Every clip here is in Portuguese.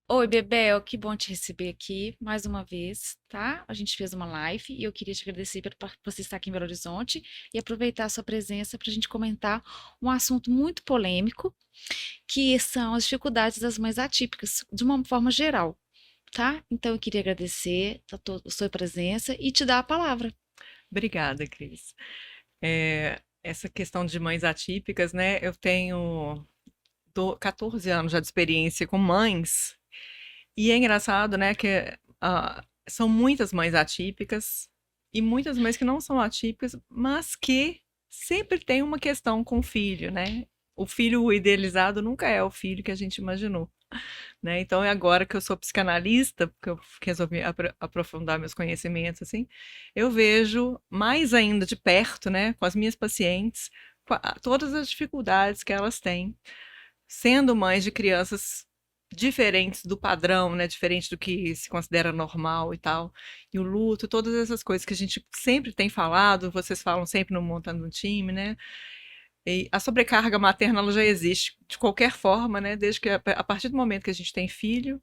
Oi, Bebel, que bom te receber aqui mais uma vez, tá? A gente fez uma live e eu queria te agradecer por você estar aqui em Belo Horizonte e aproveitar a sua presença para a gente comentar um assunto muito polêmico, que são as dificuldades das mães atípicas, de uma forma geral, tá? Então eu queria agradecer a sua presença e te dar a palavra. Obrigada, Cris. Essa questão de mães atípicas, né? Eu tenho 14 anos já de experiência com mães, e é engraçado, né, que são muitas mães atípicas e muitas mães que não são atípicas, mas que sempre tem uma questão com o filho, né? O filho idealizado nunca é o filho que a gente imaginou, né? Então é agora que eu sou psicanalista, porque eu resolvi aprofundar meus conhecimentos, assim, eu vejo mais ainda de perto, né, com as minhas pacientes, todas as dificuldades que elas têm, sendo mães de crianças diferentes do padrão, né, diferente do que se considera normal e tal, e o luto, todas essas coisas que a gente sempre tem falado, vocês falam sempre no Montando um Time, né, e a sobrecarga materna ela já existe de qualquer forma, né? Desde que a partir do momento que a gente tem filho,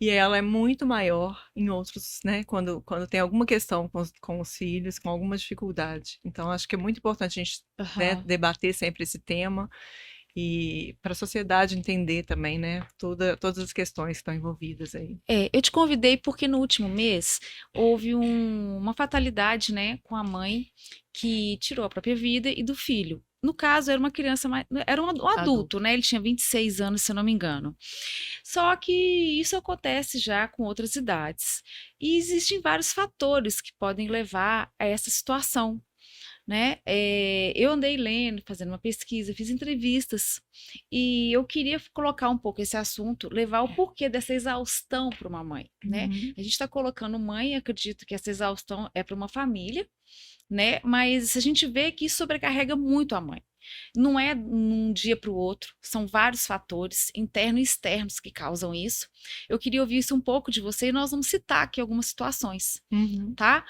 e ela é muito maior em outros, né? Quando tem alguma questão com os filhos, com alguma dificuldade. Então, acho que é muito importante a gente, né, Aham. debater sempre esse tema e para a sociedade entender também, né? Todas as questões que estão envolvidas aí. É, eu te convidei porque no último mês houve uma fatalidade, né, com a mãe que tirou a própria vida e do filho. No caso, era uma criança, era um adulto, Adulto. né? Ele tinha 26 anos, se eu não me engano. Só que isso acontece já com outras idades. E existem vários fatores que podem levar a essa situação, né? Eu andei lendo, fazendo uma pesquisa, fiz entrevistas e eu queria colocar um pouco esse assunto, levar o porquê dessa exaustão para uma mãe, né? Uhum. A gente está colocando mãe, acredito que essa exaustão é para uma família, né? Mas a gente vê que isso sobrecarrega muito a mãe. Não é num dia para o outro, são vários fatores internos e externos que causam isso. Eu queria ouvir isso um pouco de você e nós vamos citar aqui algumas situações, Uhum. tá?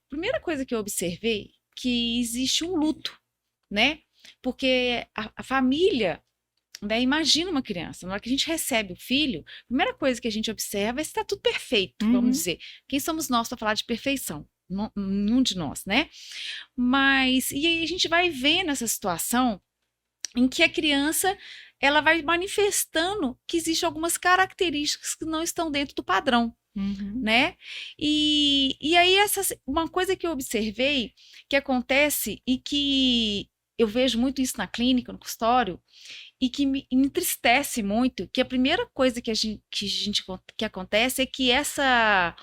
Primeira coisa que eu observei que existe um luto, né? Porque a família, né, imagina uma criança, na hora que a gente recebe o filho, a primeira coisa que a gente observa é se está tudo perfeito, vamos Uhum. dizer. Quem somos nós para falar de perfeição? Nenhum de nós, né? Mas, e aí a gente vai vendo essa situação em que a criança ela vai manifestando que existem algumas características que não estão dentro do padrão, Uhum. né? E aí uma coisa que eu observei que acontece e que eu vejo muito isso na clínica, no consultório, e que me entristece muito, que a primeira coisa que acontece é que essa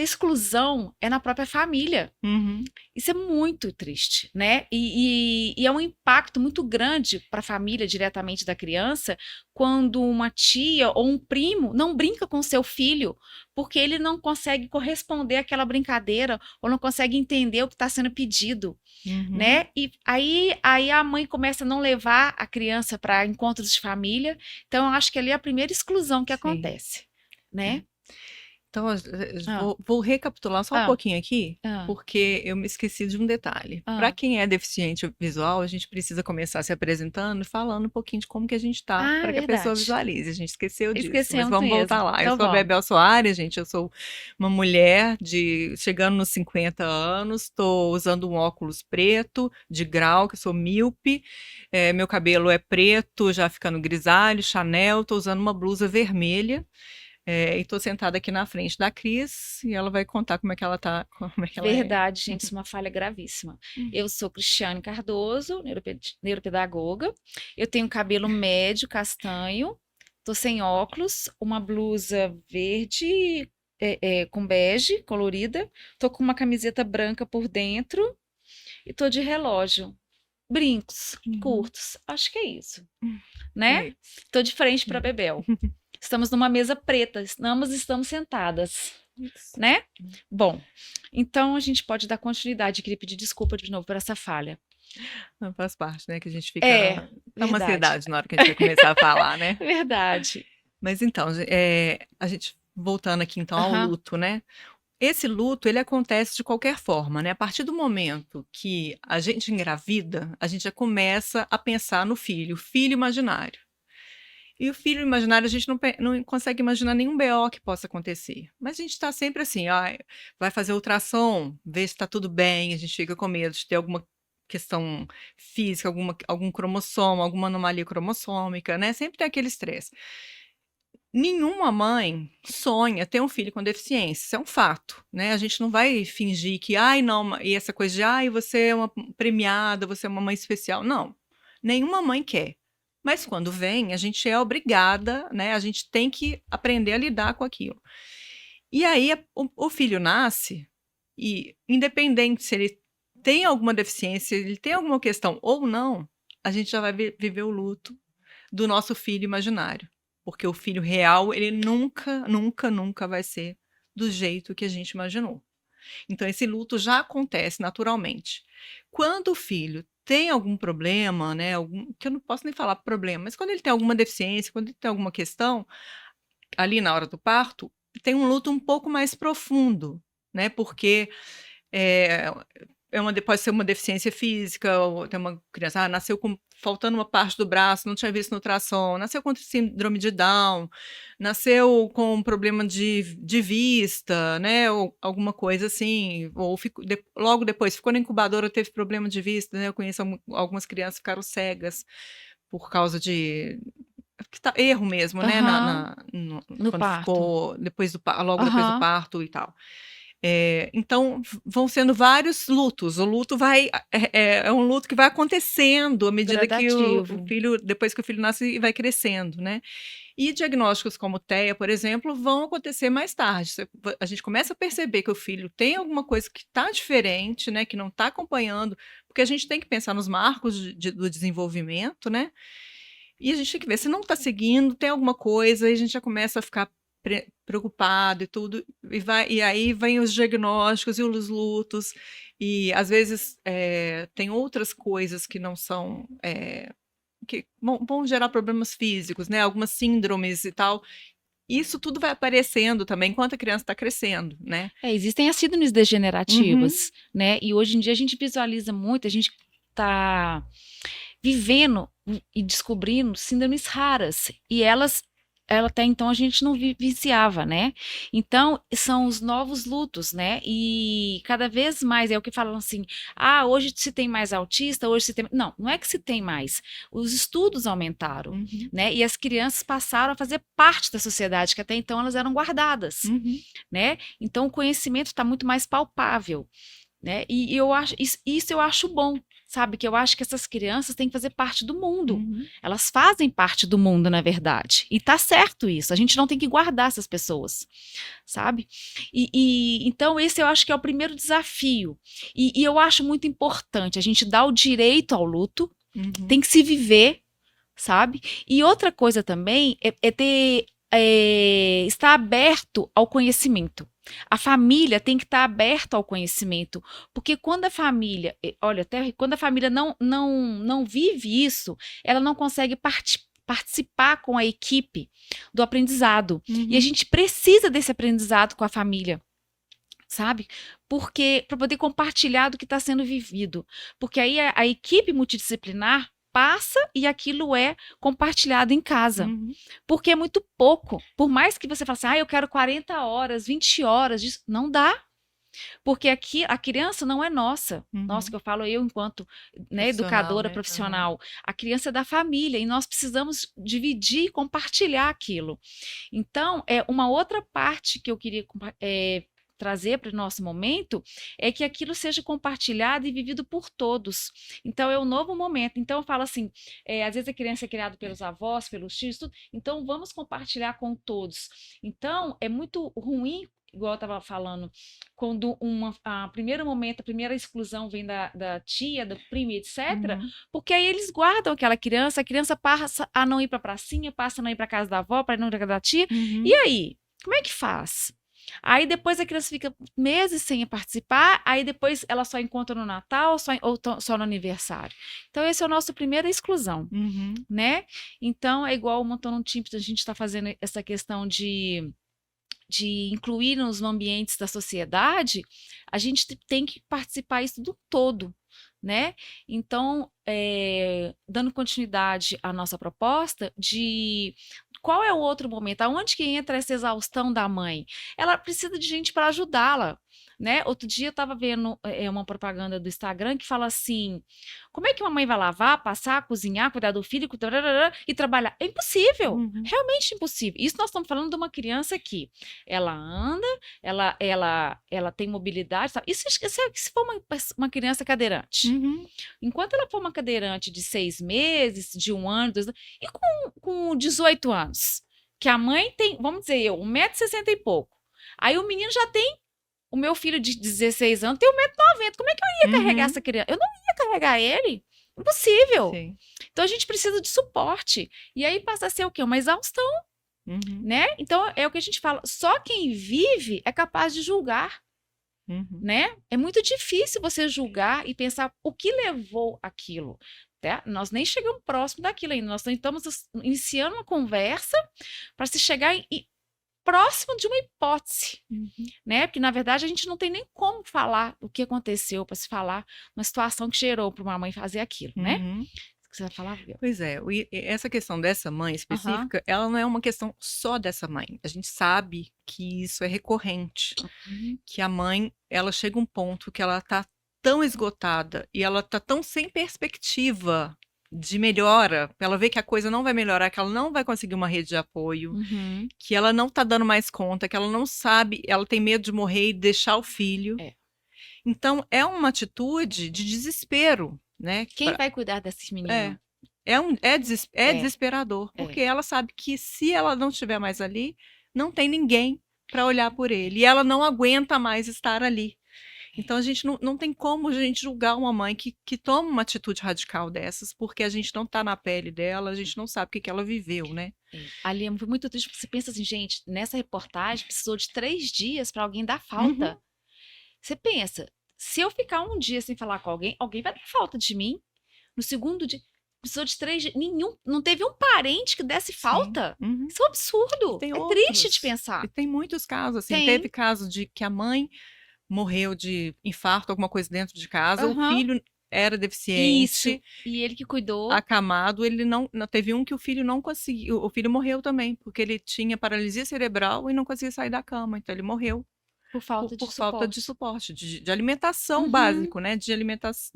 exclusão é na própria família. Uhum. Isso é muito triste, né? E é um impacto muito grande para a família diretamente da criança quando uma tia ou um primo não brinca com seu filho porque ele não consegue corresponder àquela brincadeira ou não consegue entender o que está sendo pedido, Uhum. né? E aí a mãe começa a não levar a criança para encontros de família. Então, eu acho que ali é a primeira exclusão que Sim. acontece, né? Então, Ah, vou recapitular só um ah, pouquinho aqui, ah, porque eu me esqueci de um detalhe. Para ah. quem é deficiente visual, a gente precisa começar se apresentando e falando um pouquinho de como que a gente tá, Ah, para que a pessoa verdade. visualize. A gente esqueceu disso, mas Esquecemos vamos mesmo. voltar lá. Eu Então sou a vamos. Bebel Soares, gente. Eu sou uma mulher de chegando nos 50 anos, estou usando um óculos preto de grau, que sou míope. Meu cabelo é preto, já ficando grisalho, Chanel. Estou usando uma blusa vermelha. E tô sentada aqui na frente da Cris e ela vai contar como é que ela tá, como é que ela é. Verdade, gente, isso é uma falha gravíssima. Eu sou Cristiane Cardoso, neuropedagoga. Eu tenho cabelo médio, castanho, tô sem óculos, uma blusa verde com bege colorida, tô com uma camiseta branca por dentro e tô de relógio. Brincos Uhum. curtos, acho que é isso, né? É Tô de frente para isso. Bebel. Estamos numa mesa preta, ambas estamos sentadas. Isso. Né? Bom, então a gente pode dar continuidade. Queria pedir desculpa de novo por essa falha. Não faz parte, né? Que a gente É, fica. Dá uma verdade. ansiedade na hora que a gente vai começar a falar, né? Verdade. Mas então, a gente voltando aqui então ao Aham. luto, né? Esse luto, ele acontece de qualquer forma, né? A partir do momento que a gente engravida, a gente já começa a pensar no filho, filho imaginário. E o filho imaginário, a gente não consegue imaginar nenhum BO que possa acontecer. Mas a gente está sempre assim, vai fazer ultrassom, ver se está tudo bem, a gente fica com medo de ter alguma questão física, algum cromossomo, alguma anomalia cromossômica, né? Sempre tem aquele estresse. Nenhuma mãe sonha ter um filho com deficiência, isso é um fato, né? A gente não vai fingir que, ai, não, e essa coisa de, ai, você é uma premiada, você é uma mãe especial. Não, nenhuma mãe quer. Mas quando vem, a gente é obrigada, né? A gente tem que aprender a lidar com aquilo. E aí o filho nasce e, independente se ele tem alguma deficiência, se ele tem alguma questão ou não, a gente já vai viver o luto do nosso filho imaginário. Porque o filho real, ele nunca, nunca, nunca vai ser do jeito que a gente imaginou. Então, esse luto já acontece naturalmente. Quando o filho tem algum problema, né, que eu não posso nem falar problema, mas quando ele tem alguma deficiência, quando ele tem alguma questão, ali na hora do parto, tem um luto um pouco mais profundo, né, porque é, pode ser uma deficiência física, ou tem uma criança, nasceu faltando uma parte do braço, não tinha visto no ultrassom, nasceu com síndrome de Down, nasceu com um problema de vista, né, ou alguma coisa assim, ou logo depois ficou na incubadora, teve problema de vista, né, eu conheço algumas crianças que ficaram cegas por causa de erro mesmo, né, Aham, no quando parto. ficou logo depois do Aham, parto e tal. Então, vão sendo vários lutos. O luto é um luto que vai acontecendo à medida que o gradativo. filho, depois que o filho nasce e vai crescendo, né? E diagnósticos como TEA, por exemplo, vão acontecer mais tarde. A gente começa a perceber que o filho tem alguma coisa que está diferente, né? Que não está acompanhando, porque a gente tem que pensar nos marcos do desenvolvimento, né? E a gente tem que ver se não está seguindo, tem alguma coisa, e a gente já começa a ficar preocupado e tudo, e aí vem os diagnósticos e os lutos, e às vezes tem outras coisas que não são, que vão gerar problemas físicos, né? Algumas síndromes e tal. Isso tudo vai aparecendo também enquanto a criança está crescendo, né? Existem as síndromes Uhum, degenerativas, né? E hoje em dia a gente visualiza muito, a gente está vivendo e descobrindo síndromes raras. E ela até então a gente não vivenciava, né? Então, são os novos lutos, né? E cada vez mais é o que falam assim: hoje se tem mais autista, hoje se tem. Não, não é que se tem mais. Os estudos aumentaram, uhum, né? E as crianças passaram a fazer parte da sociedade, que até então elas eram guardadas, uhum, né? Então, o conhecimento está muito mais palpável, né? E eu acho isso eu acho bom, sabe? Que eu acho que essas crianças têm que fazer parte do mundo. uhum, Elas fazem parte do mundo, na verdade. E tá certo isso. A gente não tem que guardar essas pessoas, sabe? Então esse eu acho que é o primeiro desafio. E eu acho muito importante a gente dar o direito ao luto. uhum, Tem que se viver, sabe? E outra coisa também é estar aberto ao conhecimento. A família tem que estar aberta ao conhecimento, porque quando a família, olha, até quando a família não vive isso, ela não consegue participar com a equipe do aprendizado. E a uhum, gente precisa desse aprendizado com a família, sabe? Porque para poder compartilhar do que está sendo vivido, porque aí a equipe multidisciplinar passa e aquilo é compartilhado em casa, uhum, porque é muito pouco. Por mais que você faça assim, eu quero 40 horas, 20 horas disso, não dá, porque aqui a criança não é nossa. Nossa, uhum. que eu falo eu enquanto, né, Profissional, educadora né? Aham. profissional, a criança é da família e nós precisamos dividir e compartilhar aquilo. Então, uma outra parte que eu queria trazer para o nosso momento é que aquilo seja compartilhado e vivido por todos. Então, é um novo momento. Então, eu falo assim: às vezes a criança é criada pelos avós, pelos tios, tudo, então vamos compartilhar com todos. Então, é muito ruim. Igual eu estava falando, quando a primeiro momento, a primeira exclusão vem da tia, do primo, etc., Uhum, porque aí eles guardam aquela criança, a criança passa a não ir para a pracinha, passa a não ir para casa da avó, para não ir para casa da tia, e uhum, aí? Como é que faz? Aí depois a criança fica meses sem participar, aí depois ela só encontra no Natal ou só no aniversário. Então, esse é o nosso primeira exclusão, uhum, né? Então, é igual o Montando um Timpes, a gente está fazendo essa questão de incluir nos ambientes da sociedade, a gente tem que participar isso do todo, né? Então, dando continuidade à nossa proposta de qual é o outro momento, aonde que entra essa exaustão da mãe? Ela precisa de gente para ajudá-la, né? Outro dia eu estava vendo uma propaganda do Instagram que fala assim: como é que uma mãe vai lavar, passar, cozinhar, cuidar do filho e trabalhar? É impossível, Uhum. realmente impossível. Isso nós estamos falando de uma criança que ela anda, ela tem mobilidade, sabe? Isso se for uma criança cadeirante. Uhum. Enquanto ela for uma cadeirante de 6 meses, de 1 ano, 2 anos, e com 18 anos, que a mãe tem, vamos dizer, eu, 1,60 m e pouco. Aí o menino já tem, o meu filho de 16 anos tem 1,90 m. Como é que eu ia carregar essa Uhum. criança? Eu não ia carregar ele. Impossível. Sim. Então a gente precisa de suporte. E aí passa a ser o quê? Uma exaustão, Uhum. né? Então é o que a gente fala. Só quem vive é capaz de julgar, Uhum. né? É muito difícil você julgar e pensar o que levou aquilo. Tá? Nós nem chegamos próximo daquilo ainda. Nós estamos iniciando uma conversa para se chegar próximo de uma hipótese, Uhum. né? Porque na verdade a gente não tem nem como falar o que aconteceu para se falar uma situação que gerou para uma mãe fazer aquilo, né? Uhum. Você vai falar, Bel? Pois é, essa questão dessa mãe Aham. específica, ela não é uma questão só dessa mãe. A gente sabe que isso é recorrente, Uhum. que a mãe, ela chega um ponto que ela tá tão esgotada e ela tá tão sem perspectiva de melhora, ela vê que a coisa não vai melhorar, que ela não vai conseguir uma rede de apoio, Uhum. que ela não tá dando mais conta, que ela não sabe, ela tem medo de morrer e deixar o filho. É. Então, é uma atitude de desespero, né? Quem vai cuidar desses É, meninos? é É, desesperador, é. porque ela sabe que se ela não estiver mais ali, não tem ninguém para olhar por ele, e ela não aguenta mais estar ali. Então a gente não tem como a gente julgar uma mãe que toma uma atitude radical dessas, porque a gente não está na pele dela, a gente não sabe o que que ela viveu, né? Ali foi muito triste, porque você pensa assim, gente, nessa reportagem precisou de 3 dias para alguém dar Uhum, falta. Você pensa, se eu ficar um dia sem falar com alguém, alguém vai dar falta de mim. No segundo dia, precisou de 3 dias. Não teve um parente que desse sim. falta. Uhum. Isso é um E absurdo. tem É triste de outros. E pensar. tem muitos casos, assim. Teve Tem. caso de que a mãe morreu de infarto, alguma coisa dentro de casa, o Aham. filho era Isso. deficiente, E ele que cuidou. acamado, ele não teve um que o filho não conseguiu, o filho morreu também, porque ele tinha paralisia cerebral e não conseguia sair da cama, então ele morreu Por falta de por falta de suporte. suporte, de alimentação Uhum. básico, né, de alimentação,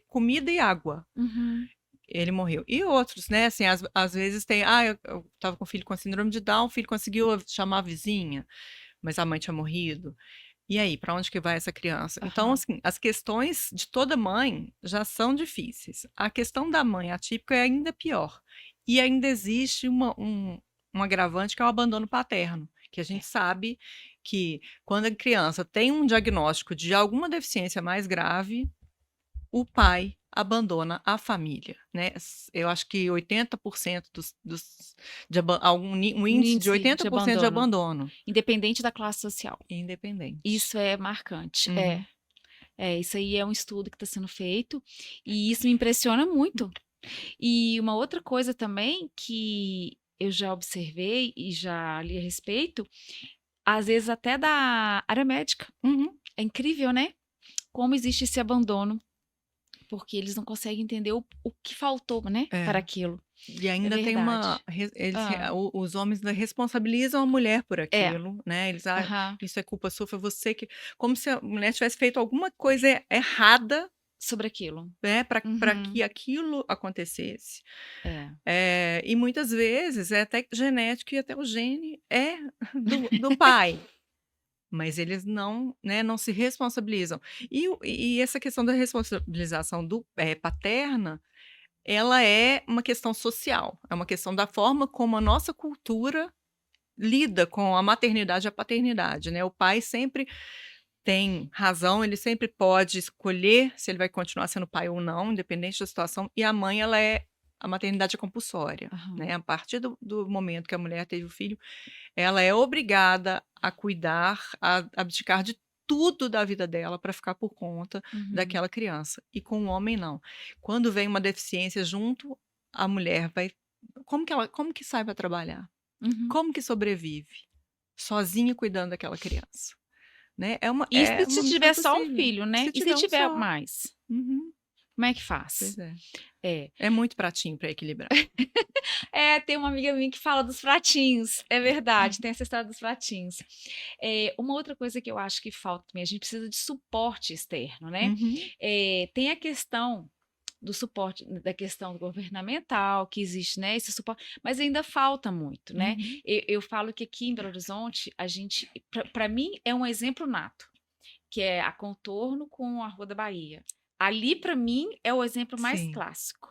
comida e água. Uhum. Ele morreu. E outros, né, assim, às vezes tem, eu tava com um filho com síndrome de Down, o filho conseguiu chamar a vizinha, mas a mãe tinha morrido. E aí, para onde que vai essa criança? Então, Aham. assim, as questões de toda mãe já são difíceis. A questão da mãe atípica é ainda pior. E ainda existe um agravante que é o abandono paterno, que a É. gente sabe que quando a criança tem um diagnóstico de alguma deficiência mais grave, o pai abandona a família, né? Eu acho que 80% um Um índice de índice de 80% de abandono. abandono, Independente da classe social. independente. Isso é marcante. Uhum. Isso aí é um estudo que está sendo feito. E isso me impressiona muito. E uma outra coisa também que eu já observei e já li a respeito, às vezes até da área médica. Uhum. É incrível, né? Como existe esse abandono, porque eles não conseguem entender o que faltou, né, para É. aquilo. E É ainda tem verdade. Ah, os homens ainda responsabilizam a mulher por é. aquilo, né? Eles, Aham. isso é culpa sua, foi você que. Como se a mulher tivesse feito alguma coisa errada, Sobre aquilo. né, para Uhum. que aquilo acontecesse. É. E muitas vezes é até genético e até o gene é do pai. Mas eles não, né, não se responsabilizam. E essa questão da responsabilização paterna, ela é uma questão social, é uma questão da forma como a nossa cultura lida com a maternidade e a paternidade, né? O pai sempre tem razão, ele sempre pode escolher se ele vai continuar sendo pai ou não, independente da situação, e a mãe, a maternidade é compulsória, Aham. né? A partir do momento que a mulher teve o filho, ela é obrigada a cuidar, a abdicar de tudo da vida dela para ficar por conta Uhum. daquela criança. E com o homem não. Quando vem uma deficiência junto, a mulher vai como que sai para trabalhar? Uhum. Como que sobrevive? Sozinha cuidando daquela criança, né? Isso É se uma missão tiver só um impossível. filho, né? Se E se tiver um tiver só. mais? Uhum, Como é que faz? pois é. É. É muito pratinho para equilibrar. Tem uma amiga minha que fala dos pratinhos. É verdade, tem essa história dos pratinhos. Uma outra coisa que eu acho que falta também, a gente precisa de suporte externo, né? Uhum, Tem a questão do suporte, da questão governamental que existe, né? Esse suporte, mas ainda falta muito, né? uhum, Eu falo que aqui em Belo Horizonte, a gente, para mim, é um exemplo nato, que é a Contorno com a Rua da Bahia. Ali, para mim, é o exemplo mais sim. clássico.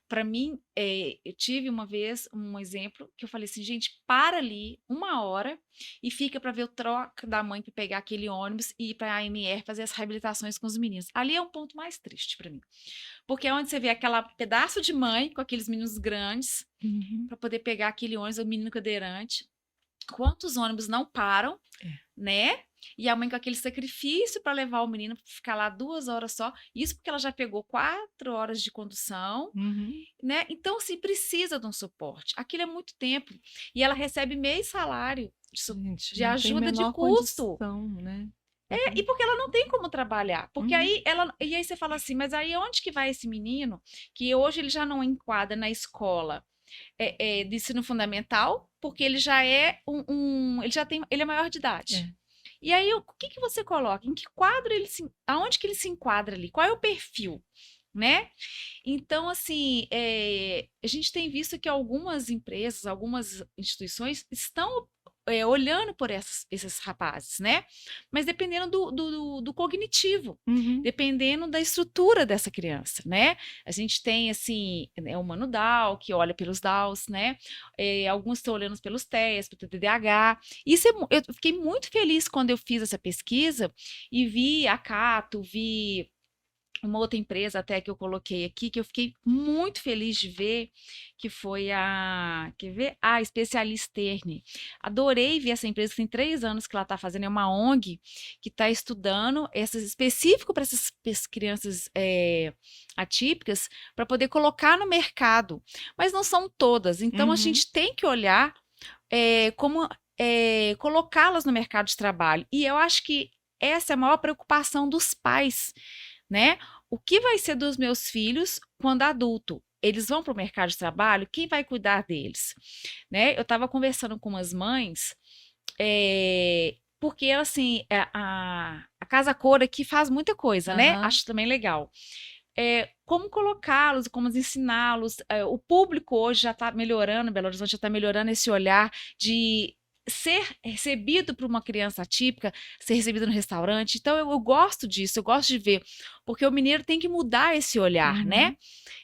Para mim, eu tive uma vez um exemplo que eu falei assim, gente, para ali 1 hora e fica para ver o troca da mãe para pegar aquele ônibus e ir para a AMR fazer as reabilitações com os meninos. Ali é um ponto mais triste para mim, porque é onde você vê aquela pedaço de mãe com aqueles meninos grandes Uhum, para poder pegar aquele ônibus, o menino cadeirante. Quantos ônibus não param, é. né? E a mãe com aquele sacrifício para levar o menino para ficar lá 2 horas só. Isso porque ela já pegou 4 horas de condução, Uhum. né? Então, se precisa de um suporte. Aquilo é muito tempo. E ela recebe meio salário Gente, de não tem ajuda de menor custo. condição, né? E porque ela não tem como trabalhar. Porque Uhum, aí você fala assim, mas aí onde que vai esse menino que hoje ele já não enquadra na escola de ensino fundamental, porque ele já é ele é maior de idade. é. E aí, o que que você coloca? Em que quadro aonde que ele se enquadra ali? Qual é o perfil, né? Então, assim, a gente tem visto que algumas empresas, algumas instituições estão olhando por esses rapazes, né? Mas dependendo do cognitivo, Uhum, dependendo da estrutura dessa criança, né? A gente tem, assim, né, o Mano Down, que olha pelos Downs, né? Alguns estão olhando pelos TEAs, pelo TDAH. Eu fiquei muito feliz quando eu fiz essa pesquisa e vi a Cato, vi uma outra empresa até que eu coloquei aqui, que eu fiquei muito feliz de ver, que foi quer ver? A Especialisterne. Adorei ver essa empresa, tem 3 anos que ela está fazendo, é uma ONG que está estudando, específico para essas crianças atípicas, para poder colocar no mercado, mas não são todas, então a uhum, gente tem que olhar como colocá-las no mercado de trabalho, e eu acho que essa é a maior preocupação dos pais, né? O que vai ser dos meus filhos quando adulto? Eles vão para o mercado de trabalho? Quem vai cuidar deles? Né? Eu estava conversando com umas mães, porque assim, a Casa Cor aqui faz muita coisa, né? aham, Acho também legal. Como colocá-los, como ensiná-los. O público hoje já está melhorando, Belo Horizonte já está melhorando esse olhar de ser recebido por uma criança atípica, ser recebido no restaurante. Então, eu gosto disso, eu gosto de ver, porque o mineiro tem que mudar esse olhar, né? uhum,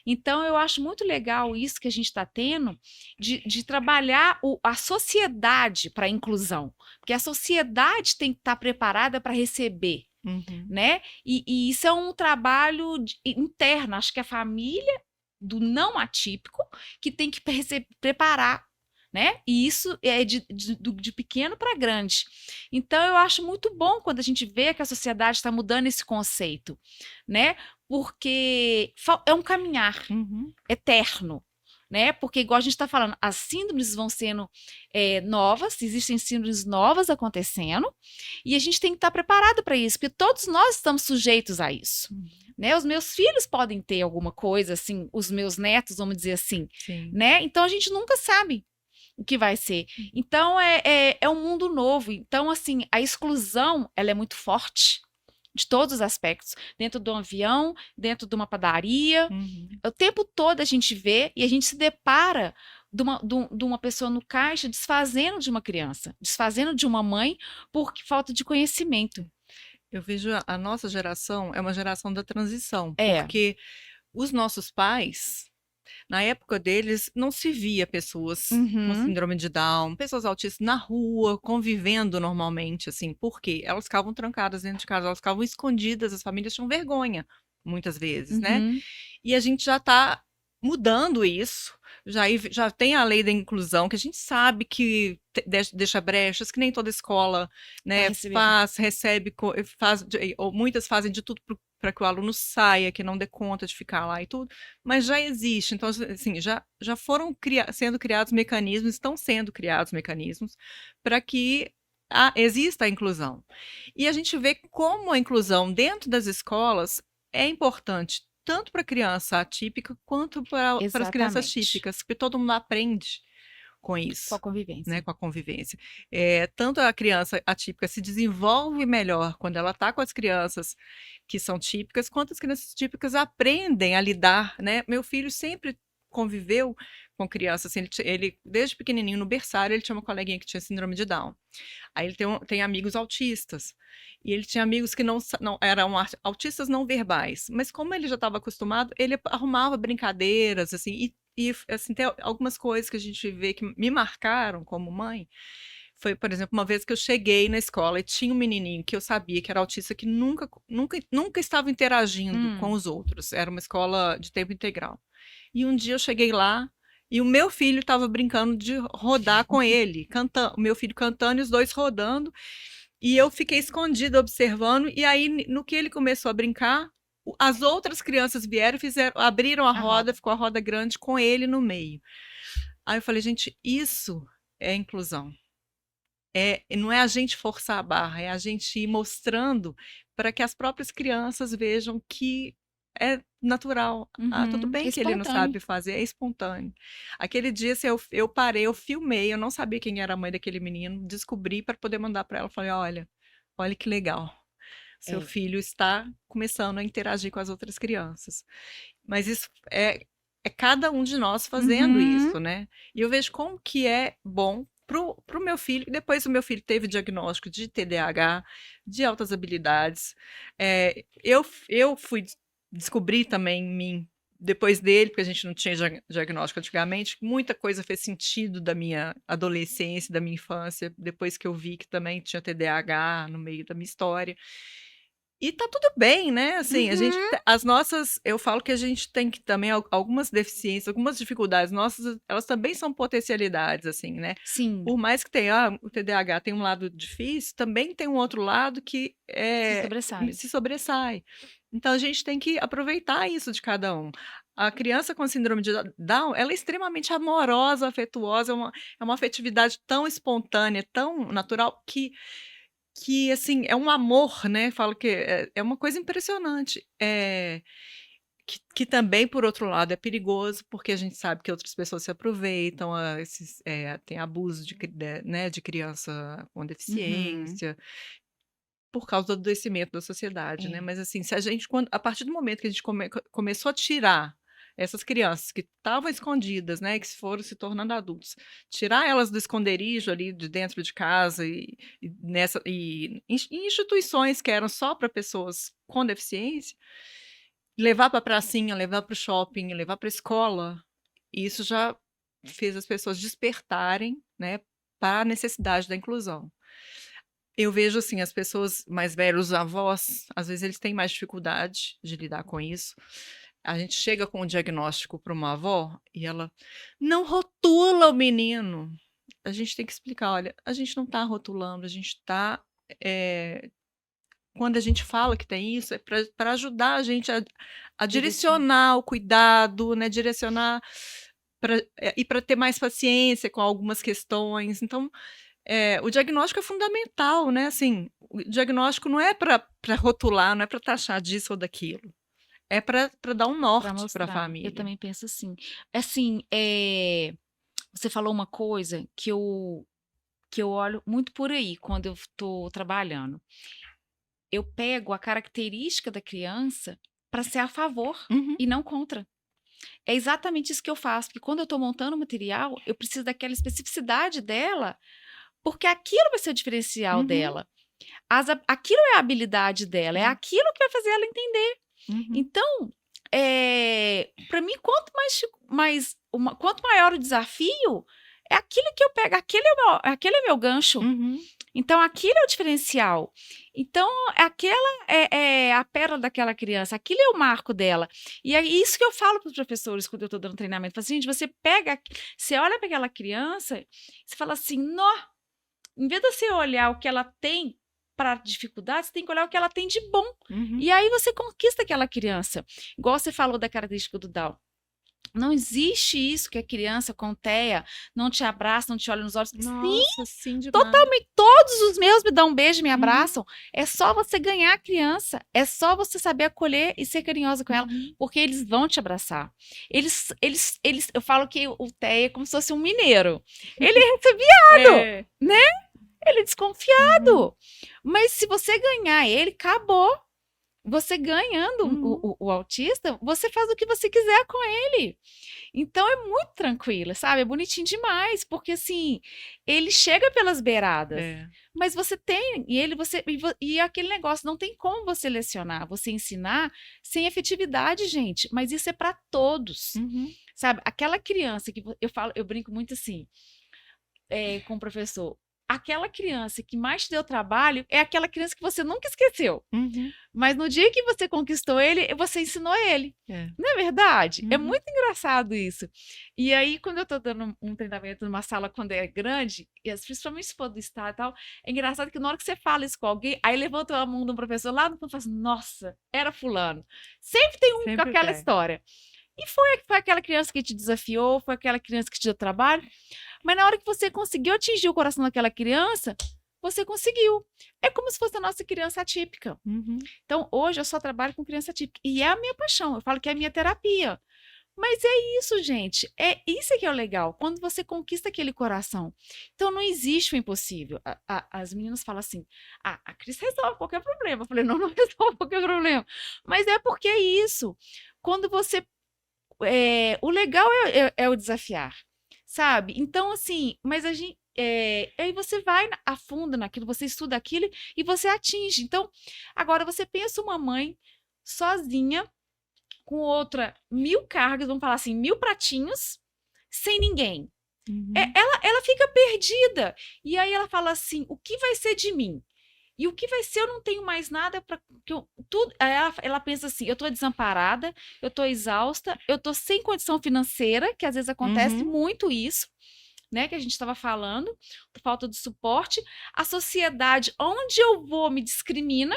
Então, eu acho muito legal isso que a gente está tendo, de trabalhar a sociedade para a inclusão, porque a sociedade tem que estar preparada para receber, uhum. né? E isso é um trabalho interno, acho que a família do não atípico que tem que preparar, né? E isso é de pequeno para grande. Então, eu acho muito bom quando a gente vê que a sociedade está mudando esse conceito, né? Porque é um caminhar Uhum. eterno, né? Porque, igual a gente está falando, as síndromes vão sendo novas, existem síndromes novas acontecendo, e a gente tem que estar preparado para isso, porque todos nós estamos sujeitos a isso. Uhum. Né? Os meus filhos podem ter alguma coisa, assim, os meus netos, vamos dizer assim, Sim. né? Então a gente nunca sabe o que vai ser. Então é um mundo novo. Então, assim, a exclusão ela é muito forte de todos os aspectos, dentro de um avião, dentro de uma padaria, Uhum. o tempo todo a gente vê e a gente se depara de uma pessoa no caixa desfazendo de uma criança, desfazendo de uma mãe por falta de conhecimento. Eu vejo a nossa geração é uma geração da transição, É. porque os nossos pais, na época deles, não se via pessoas com Uhum. síndrome de Down, pessoas autistas na rua, convivendo normalmente, assim, por quê? Elas ficavam trancadas dentro de casa, elas ficavam escondidas, as famílias tinham vergonha, muitas vezes, né? Uhum. E a gente já está mudando isso. Já tem a lei da inclusão, que a gente sabe que deixa brechas, que nem toda escola, Para né, receber. recebe, ou muitas fazem de tudo para que o aluno saia, que não dê conta de ficar lá e tudo, mas já existe. Então, assim, já foram sendo criados mecanismos, estão sendo criados mecanismos para que exista a inclusão. E a gente vê como a inclusão dentro das escolas é importante, tanto para a criança atípica quanto para as crianças Exatamente. típicas, porque todo mundo aprende com Com a isso, né, convivência. com a convivência. Tanto a criança atípica se desenvolve melhor quando ela está com as crianças que são típicas, quanto as crianças típicas aprendem a lidar, né? Meu filho sempre conviveu com crianças, assim, ele desde pequenininho no berçário, ele tinha uma coleguinha que tinha síndrome de Down. Aí ele tem amigos autistas. E ele tinha amigos que não eram autistas não verbais. Mas como ele já estava acostumado, ele arrumava brincadeiras, assim, e assim, tem algumas coisas que a gente vê que me marcaram como mãe. Foi, por exemplo, uma vez que eu cheguei na escola e tinha um menininho que eu sabia que era autista que nunca estava interagindo com os outros. Era uma escola de tempo integral. E um dia eu cheguei lá e o meu filho estava brincando de rodar com ele, cantando, o meu filho cantando e os dois rodando. E eu fiquei escondida observando, e aí, no que ele começou a brincar, as outras crianças vieram e abriram a roda, ficou a roda grande com ele no meio. Aí eu falei, gente, isso é inclusão. Não é a gente forçar a barra, é a gente ir mostrando para que as próprias crianças vejam que é natural. Tudo bem que ele não sabe fazer, é espontâneo. Aquele dia, assim, eu parei, eu filmei, eu não sabia quem era a mãe daquele menino, descobri para poder mandar para ela. Falei, olha que legal. Seu filho está começando a interagir com as outras crianças. Mas isso é cada um de nós fazendo isso, né? E eu vejo como que é bom pro meu filho. Depois o meu filho teve diagnóstico de TDAH, de altas habilidades. Eu fui descobrir também em mim, depois dele, porque a gente não tinha diagnóstico antigamente, muita coisa fez sentido da minha adolescência, da minha infância, depois que eu vi que também tinha TDAH no meio da minha história. E tá tudo bem, né? Assim, eu falo que a gente tem que também algumas deficiências, algumas dificuldades nossas, elas também são potencialidades, assim, né? Sim. Por mais que tenha, o TDAH tem um lado difícil, também tem um outro lado que se sobressai. Então a gente tem que aproveitar isso de cada um. A criança com síndrome de Down, ela é extremamente amorosa, afetuosa, é uma afetividade tão espontânea, tão natural que assim, é um amor, né, falo que é uma coisa impressionante. Que também, por outro lado, é perigoso, porque a gente sabe que outras pessoas se aproveitam, tem abuso de criança com deficiência, por causa do adoecimento da sociedade, né, mas assim, se a gente a partir do momento que a gente começou a tirar essas crianças que estavam escondidas, né, que foram se tornando adultos, tirar elas do esconderijo ali de dentro de casa e em instituições que eram só para pessoas com deficiência, levar para a pracinha, levar para o shopping, levar para a escola, isso já fez as pessoas despertarem, né, para a necessidade da inclusão. Eu vejo, assim, as pessoas mais velhas, os avós, às vezes eles têm mais dificuldade de lidar com isso. A gente chega com um diagnóstico para uma avó e ela não rotula o menino. A gente tem que explicar, olha, a gente não está rotulando, a gente está quando a gente fala que tem isso, é para ajudar a gente a direcionar o cuidado, né? Direcionar e para ter mais paciência com algumas questões. Então, o diagnóstico é fundamental, né? Assim, o diagnóstico não é para rotular, não é para taxar disso ou daquilo. É para dar um norte para a família. Eu também penso assim. Assim, você falou uma coisa que eu olho muito por aí quando eu estou trabalhando. Eu pego a característica da criança para ser a favor e não contra. É exatamente isso que eu faço, porque quando eu estou montando o material, eu preciso daquela especificidade dela, porque aquilo vai ser o diferencial dela. Aquilo é a habilidade dela, é aquilo que vai fazer ela entender. Então, para mim, quanto maior o desafio, é aquilo que eu pego, aquele é meu gancho. Então, aquilo é o diferencial. Então, aquela é a pérola daquela criança, aquilo é o marco dela. E é isso que eu falo para os professores quando eu estou dando treinamento. Falo assim, gente, você olha para aquela criança, você fala assim, em vez de você olhar o que ela tem para dificuldade, você tem que olhar o que ela tem de bom. E aí você conquista aquela criança. Igual você falou da característica do Down. Não existe isso que a criança com TEA não te abraça, não te olha nos olhos. Sim, Nossa, sim, demais. totalmente. Todos os meus me dão um beijo e me Uhum. abraçam. É só você ganhar a criança. É só você saber acolher e ser carinhosa com ela, Uhum. porque eles vão te abraçar. Eu falo que o TEA é como se fosse um mineiro. Ele é recebiado, É. ele é desconfiado. Uhum. Mas se você ganhar ele, acabou. Você ganhando Uhum. o autista, você faz o que você quiser com ele. Então é muito tranquilo, sabe? É bonitinho demais, porque assim, ele chega pelas beiradas, É. mas você tem, e aquele negócio, não tem como você lecionar, você ensinar sem efetividade, gente, mas isso é para todos, Uhum. sabe? Aquela criança que eu brinco muito assim, com o professor, aquela criança que mais te deu trabalho é aquela criança que você nunca esqueceu. Uhum. Mas no dia que você conquistou ele, você ensinou ele. É. Não é verdade? É Uhum. muito engraçado isso. E aí, quando eu tô dando um treinamento numa sala quando é grande, principalmente se for do estado e tal, é engraçado que na hora que você fala isso com alguém, aí levanta a mão de um professor lá no fundo e fala assim, nossa, era fulano. Sempre tem um com Sempre aquela tem. história. E foi aquela criança que te desafiou, foi aquela criança que te deu trabalho, mas na hora que você conseguiu atingir o coração daquela criança, você conseguiu. É como se fosse a nossa criança atípica. Uhum. Então, hoje eu só trabalho com criança atípica. E é a minha paixão. Eu falo que é a minha terapia. Mas é isso, gente. É isso que é o legal. Quando você conquista aquele coração. Então, não existe o impossível. As meninas falam assim: a Cris resolve qualquer problema. Eu falei: não, não resolve qualquer problema. Mas é porque é isso. Quando você. O legal é o desafiar, sabe? Então, assim, mas a gente. Aí você vai a fundo naquilo, você estuda aquilo e você atinge. Então, agora você pensa uma mãe sozinha, com outra 1000 cargas, vamos falar assim, 1000 pratinhos, sem ninguém. Uhum. Ela fica perdida. E aí ela fala assim: o que vai ser de mim? E o que vai ser? Eu não tenho mais nada para tudo. Aí ela pensa assim: eu estou desamparada, eu estou exausta, eu estou sem condição financeira, que às vezes acontece Uhum. muito isso, né? Que a gente estava falando, falta de suporte. A sociedade, onde eu vou, me discrimina,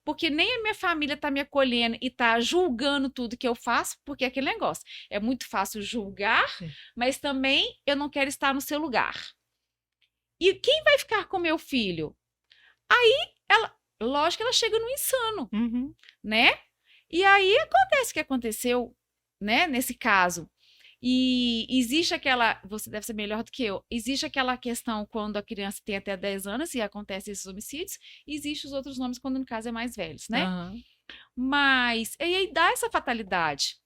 porque nem a minha família está me acolhendo e está julgando tudo que eu faço, porque é aquele negócio. É muito fácil julgar, mas também eu não quero estar no seu lugar. E quem vai ficar com meu filho? Lógico que ela chega no insano, Uhum. né? E aí acontece o que aconteceu, né, nesse caso. E existe aquela, você deve ser melhor do que eu, existe aquela questão quando a criança tem até 10 anos e acontecem esses homicídios, e existe os outros nomes quando no caso é mais velhos, né? Uhum. Mas, e aí dá essa fatalidade.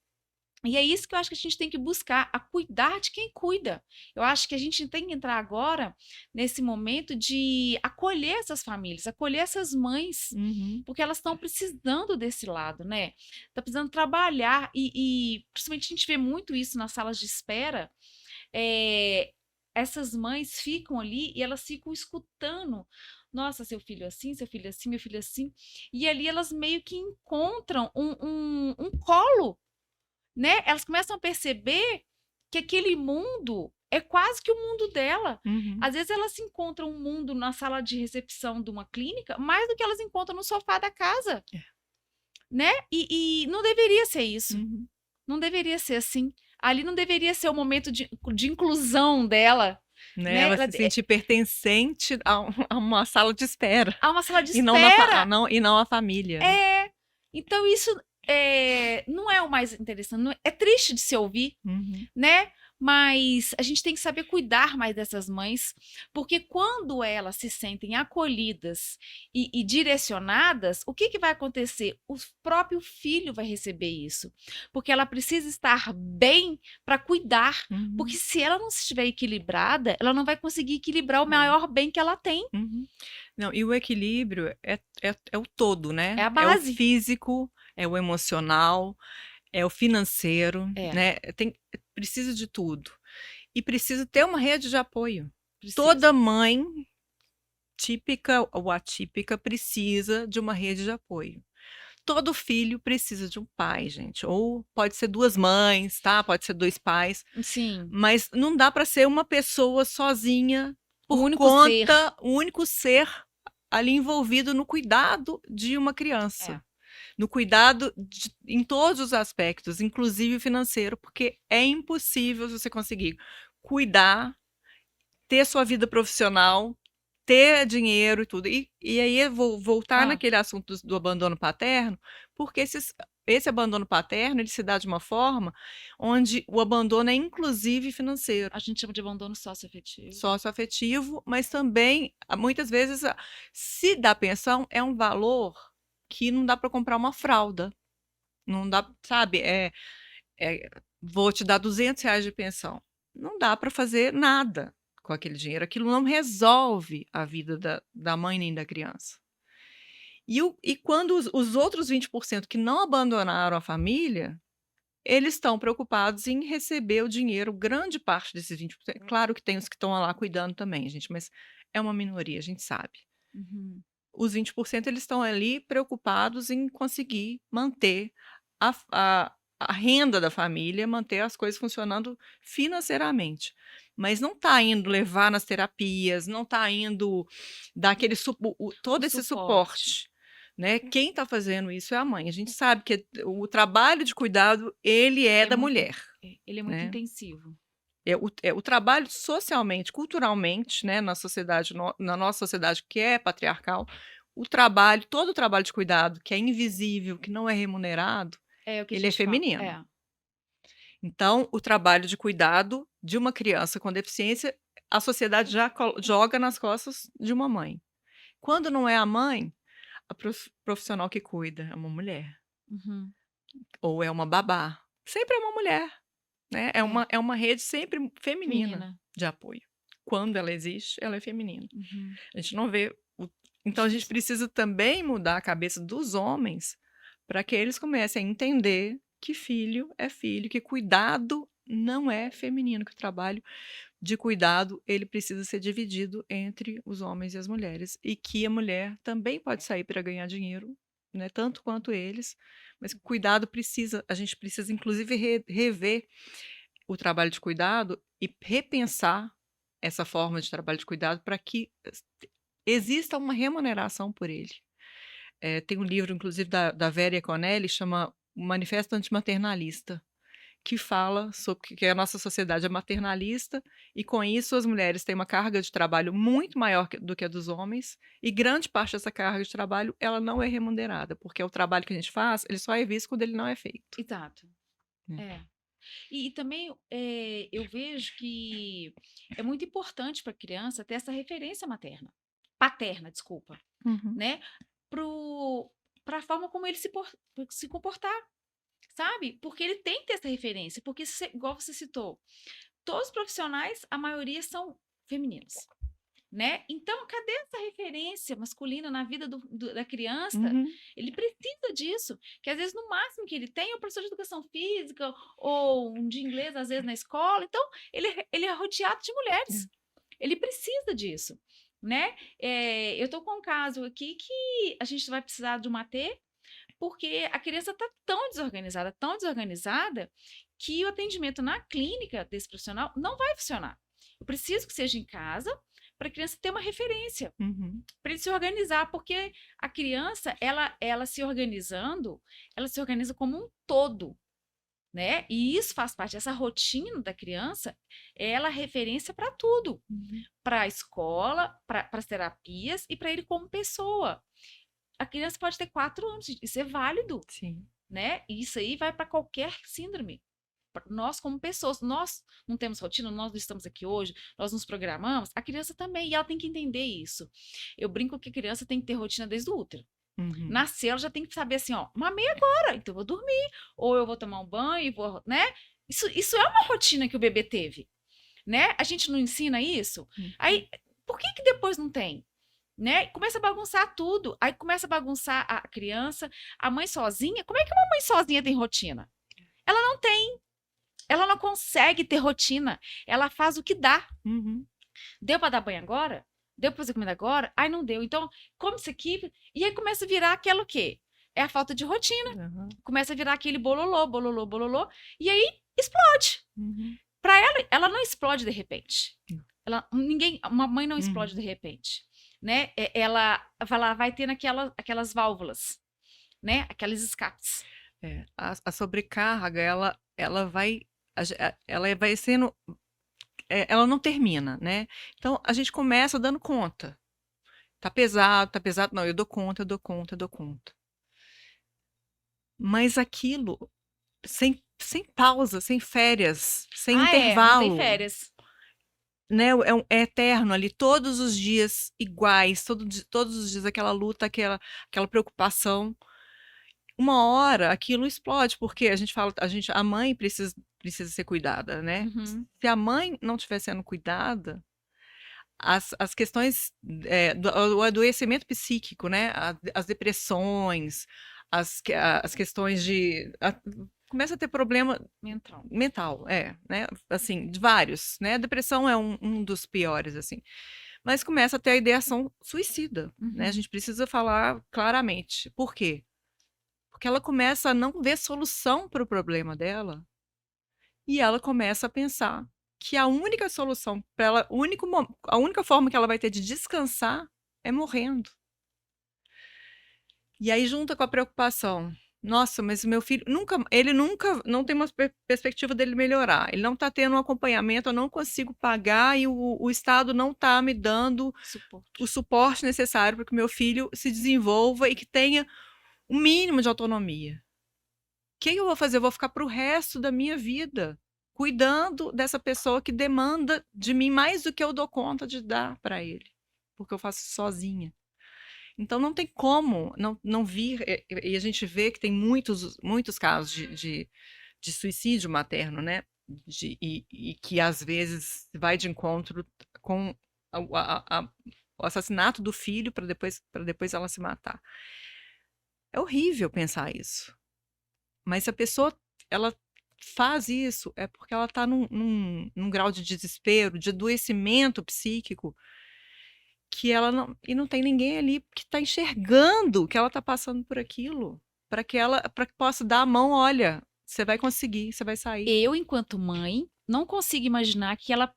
E é isso que eu acho que a gente tem que buscar, a cuidar de quem cuida. Eu acho que a gente tem que entrar agora nesse momento de acolher essas famílias, acolher essas mães, Uhum. porque elas estão precisando desse lado, né? Está precisando trabalhar e principalmente a gente vê muito isso nas salas de espera. Essas mães ficam ali e elas ficam escutando. Nossa, seu filho assim, seu filho assim, meu filho assim. E ali elas meio que encontram um colo, né? Elas começam a perceber que aquele mundo é quase que o mundo dela. Uhum. Às vezes elas encontram um mundo na sala de recepção de uma clínica mais do que elas encontram no sofá da casa, né? E não deveria ser isso. Uhum. Não deveria ser assim. Ali não deveria ser o momento de inclusão dela, Né? né? Ela se sentir pertencente a uma sala de espera. Há uma sala de E espera. não a família. Né? Então isso não é o mais interessante. É triste de se ouvir, Uhum. né? Mas a gente tem que saber cuidar mais dessas mães, porque quando elas se sentem acolhidas e direcionadas, o que vai acontecer? O próprio filho vai receber isso, porque ela precisa estar bem para cuidar, Uhum. porque se ela não estiver equilibrada, ela não vai conseguir equilibrar o maior bem que ela tem. Uhum. Não, e o equilíbrio é o todo, né? É a base. É o físico, é o emocional, é o financeiro, né? Precisa de tudo. E precisa ter uma rede de apoio. Toda mãe, típica ou atípica, precisa de uma rede de apoio. Todo filho precisa de um pai, gente. Ou pode ser 2 mães, tá? Pode ser 2 pais. Sim. Mas não dá para ser uma pessoa sozinha por o único ser ali envolvido no cuidado de uma criança. no cuidado em todos os aspectos, inclusive financeiro, porque é impossível você conseguir cuidar, ter sua vida profissional, ter dinheiro e tudo. E aí eu vou voltar Ah, naquele assunto do abandono paterno, porque esse abandono paterno ele se dá de uma forma onde o abandono é inclusive financeiro, a gente chama de abandono socioafetivo. socioafetivo, mas também, muitas vezes, se dá pensão, é um valor que não dá para comprar uma fralda. Não dá, sabe? Vou te dar R$ 200 de pensão. Não dá para fazer nada com aquele dinheiro. Aquilo não resolve a vida da mãe nem da criança. E quando os outros 20% que não abandonaram a família, eles estão preocupados em receber o dinheiro, grande parte desses 20%. Claro que tem os que estão lá cuidando também, gente, mas é uma minoria, a gente sabe. Uhum. Os 20% eles estão ali preocupados em conseguir manter a, a, a renda da família, manter as coisas funcionando financeiramente. Mas não está indo levar nas terapias, não está indo dar aquele todo O esse suporte. suporte. Né? Quem está fazendo isso é a mãe. A gente sabe que o trabalho de cuidado ele é da mulher. Ele é muito Né? intensivo. O trabalho socialmente, culturalmente, né, na sociedade, na nossa sociedade que é patriarcal, todo o trabalho de cuidado que é invisível, que não é remunerado, É o que a ele é gente fala. feminino. É. Então, o trabalho de cuidado de uma criança com deficiência, a sociedade já joga nas costas de uma mãe. Quando não é a mãe, a profissional que cuida é uma mulher Uhum. ou é uma babá. Sempre é uma mulher. Né? É. É uma rede sempre feminina Menina. de apoio. Quando ela existe, ela é feminina. Uhum. A gente não vê. Então a gente Difícil. precisa também mudar a cabeça dos homens para que eles comecem a entender que filho é filho, que cuidado não é feminino, que o trabalho de cuidado ele precisa ser dividido entre os homens e as mulheres e que a mulher também pode sair para ganhar dinheiro, né, tanto quanto eles, mas cuidado a gente precisa inclusive rever o trabalho de cuidado e repensar essa forma de trabalho de cuidado para que exista uma remuneração por ele. Tem um livro, inclusive, da Vera Iaconelli, chama O Manifesto Antimaternalista, que fala sobre que a nossa sociedade é maternalista e, com isso, as mulheres têm uma carga de trabalho muito maior do que a dos homens e grande parte dessa carga de trabalho ela não é remunerada, porque o trabalho que a gente faz, ele só é visto quando ele não é feito. Exato. Né? É. E também eu vejo que é muito importante para a criança ter essa referência paterna, desculpa, Uhum. né? Para a forma como ele se comportar, sabe? Porque ele tem que ter essa referência, porque, igual você citou, todos os profissionais, a maioria são femininos. Né? Então, cadê essa referência masculina na vida da criança? Uhum. Ele precisa disso, que às vezes no máximo que ele tem é o professor de educação física ou um de inglês às vezes na escola. Então, ele é rodeado de mulheres. Ele precisa disso, né? Eu estou com um caso aqui que a gente vai precisar de uma AT, porque a criança está tão desorganizada, que o atendimento na clínica desse profissional não vai funcionar. Eu preciso que seja em casa para a criança ter uma referência, Uhum. para ele se organizar, porque a criança, ela se organizando, ela se organiza como um todo, né? E isso faz parte dessa rotina da criança, ela é referência para tudo, para a escola, para as terapias e para ele como pessoa. A criança pode ter 4 anos, isso é válido, Sim. né? E isso aí vai para qualquer síndrome. Nós, como pessoas, nós não temos rotina, nós não estamos aqui hoje, nós nos programamos, a criança também, e ela tem que entender isso. Eu brinco que a criança tem que ter rotina desde o útero. Uhum. Nascer, ela já tem que saber assim, ó, mamei agora, então eu vou dormir, ou eu vou tomar um banho, e vou, né? Isso é uma rotina que o bebê teve, né? A gente não ensina isso? Aí, por que depois não tem? Né? Começa a bagunçar tudo. Aí começa a bagunçar a criança, a mãe sozinha. Como é que uma mãe sozinha tem rotina? Ela não tem. Ela não consegue ter rotina. Ela faz o que dá. Uhum. Deu para dar banho agora? Deu para fazer comida agora? Ai, não deu. Então, come isso aqui. E aí começa a virar aquilo o quê? É a falta de rotina. Uhum. Começa a virar aquele bololô, bololô, bololô. E aí explode. Uhum. Para ela não explode de repente. Uma mãe não explode de repente. Né? Ela vai tendo aquelas válvulas. né? Aqueles escapes. A sobrecarga, ela vai, ela vai sendo, ela não termina, né? Então a gente começa dando conta. Tá pesado, não, eu dou conta, eu dou conta, eu dou conta. Mas aquilo, sem pausa, sem férias, sem Ah, não tem intervalo, férias. né? É eterno ali, todos os dias iguais, todos os dias aquela luta, aquela preocupação. Uma hora aquilo explode, porque a gente fala, a mãe precisa ser cuidada, né? Uhum, Se a mãe não estiver sendo cuidada, as questões, o adoecimento psíquico, né? As depressões, as questões começa a ter problema mental. mental, né? Assim, de vários, né? A depressão é um dos piores, assim. Mas começa a ter a ideação suicida, né? A Uhum. gente precisa falar claramente. Por quê? Porque ela começa a não ver solução para o problema dela e ela começa a pensar que a única solução para ela, a única forma que ela vai ter de descansar é morrendo. E aí junta com a preocupação. Nossa, mas o meu filho ele nunca não tem uma perspectiva dele melhorar. Ele não está tendo um acompanhamento, eu não consigo pagar e o Estado não está me dando Suporte. o suporte necessário para que o meu filho se desenvolva e que tenha o mínimo de autonomia. O que eu vou fazer? Eu vou ficar para o resto da minha vida cuidando dessa pessoa que demanda de mim mais do que eu dou conta de dar para ele, porque eu faço sozinha. Então não tem como não vir, e a gente vê que tem muitos casos de suicídio materno, né? E que às vezes vai de encontro com o assassinato do filho para depois ela se matar. É horrível pensar isso. Mas se a pessoa ela faz isso, é porque ela está num grau de desespero, de adoecimento psíquico, que ela não tem ninguém ali que está enxergando que ela está passando por aquilo, para que possa dar a mão, olha, você vai conseguir, você vai sair. Eu, enquanto mãe, não consigo imaginar que ela,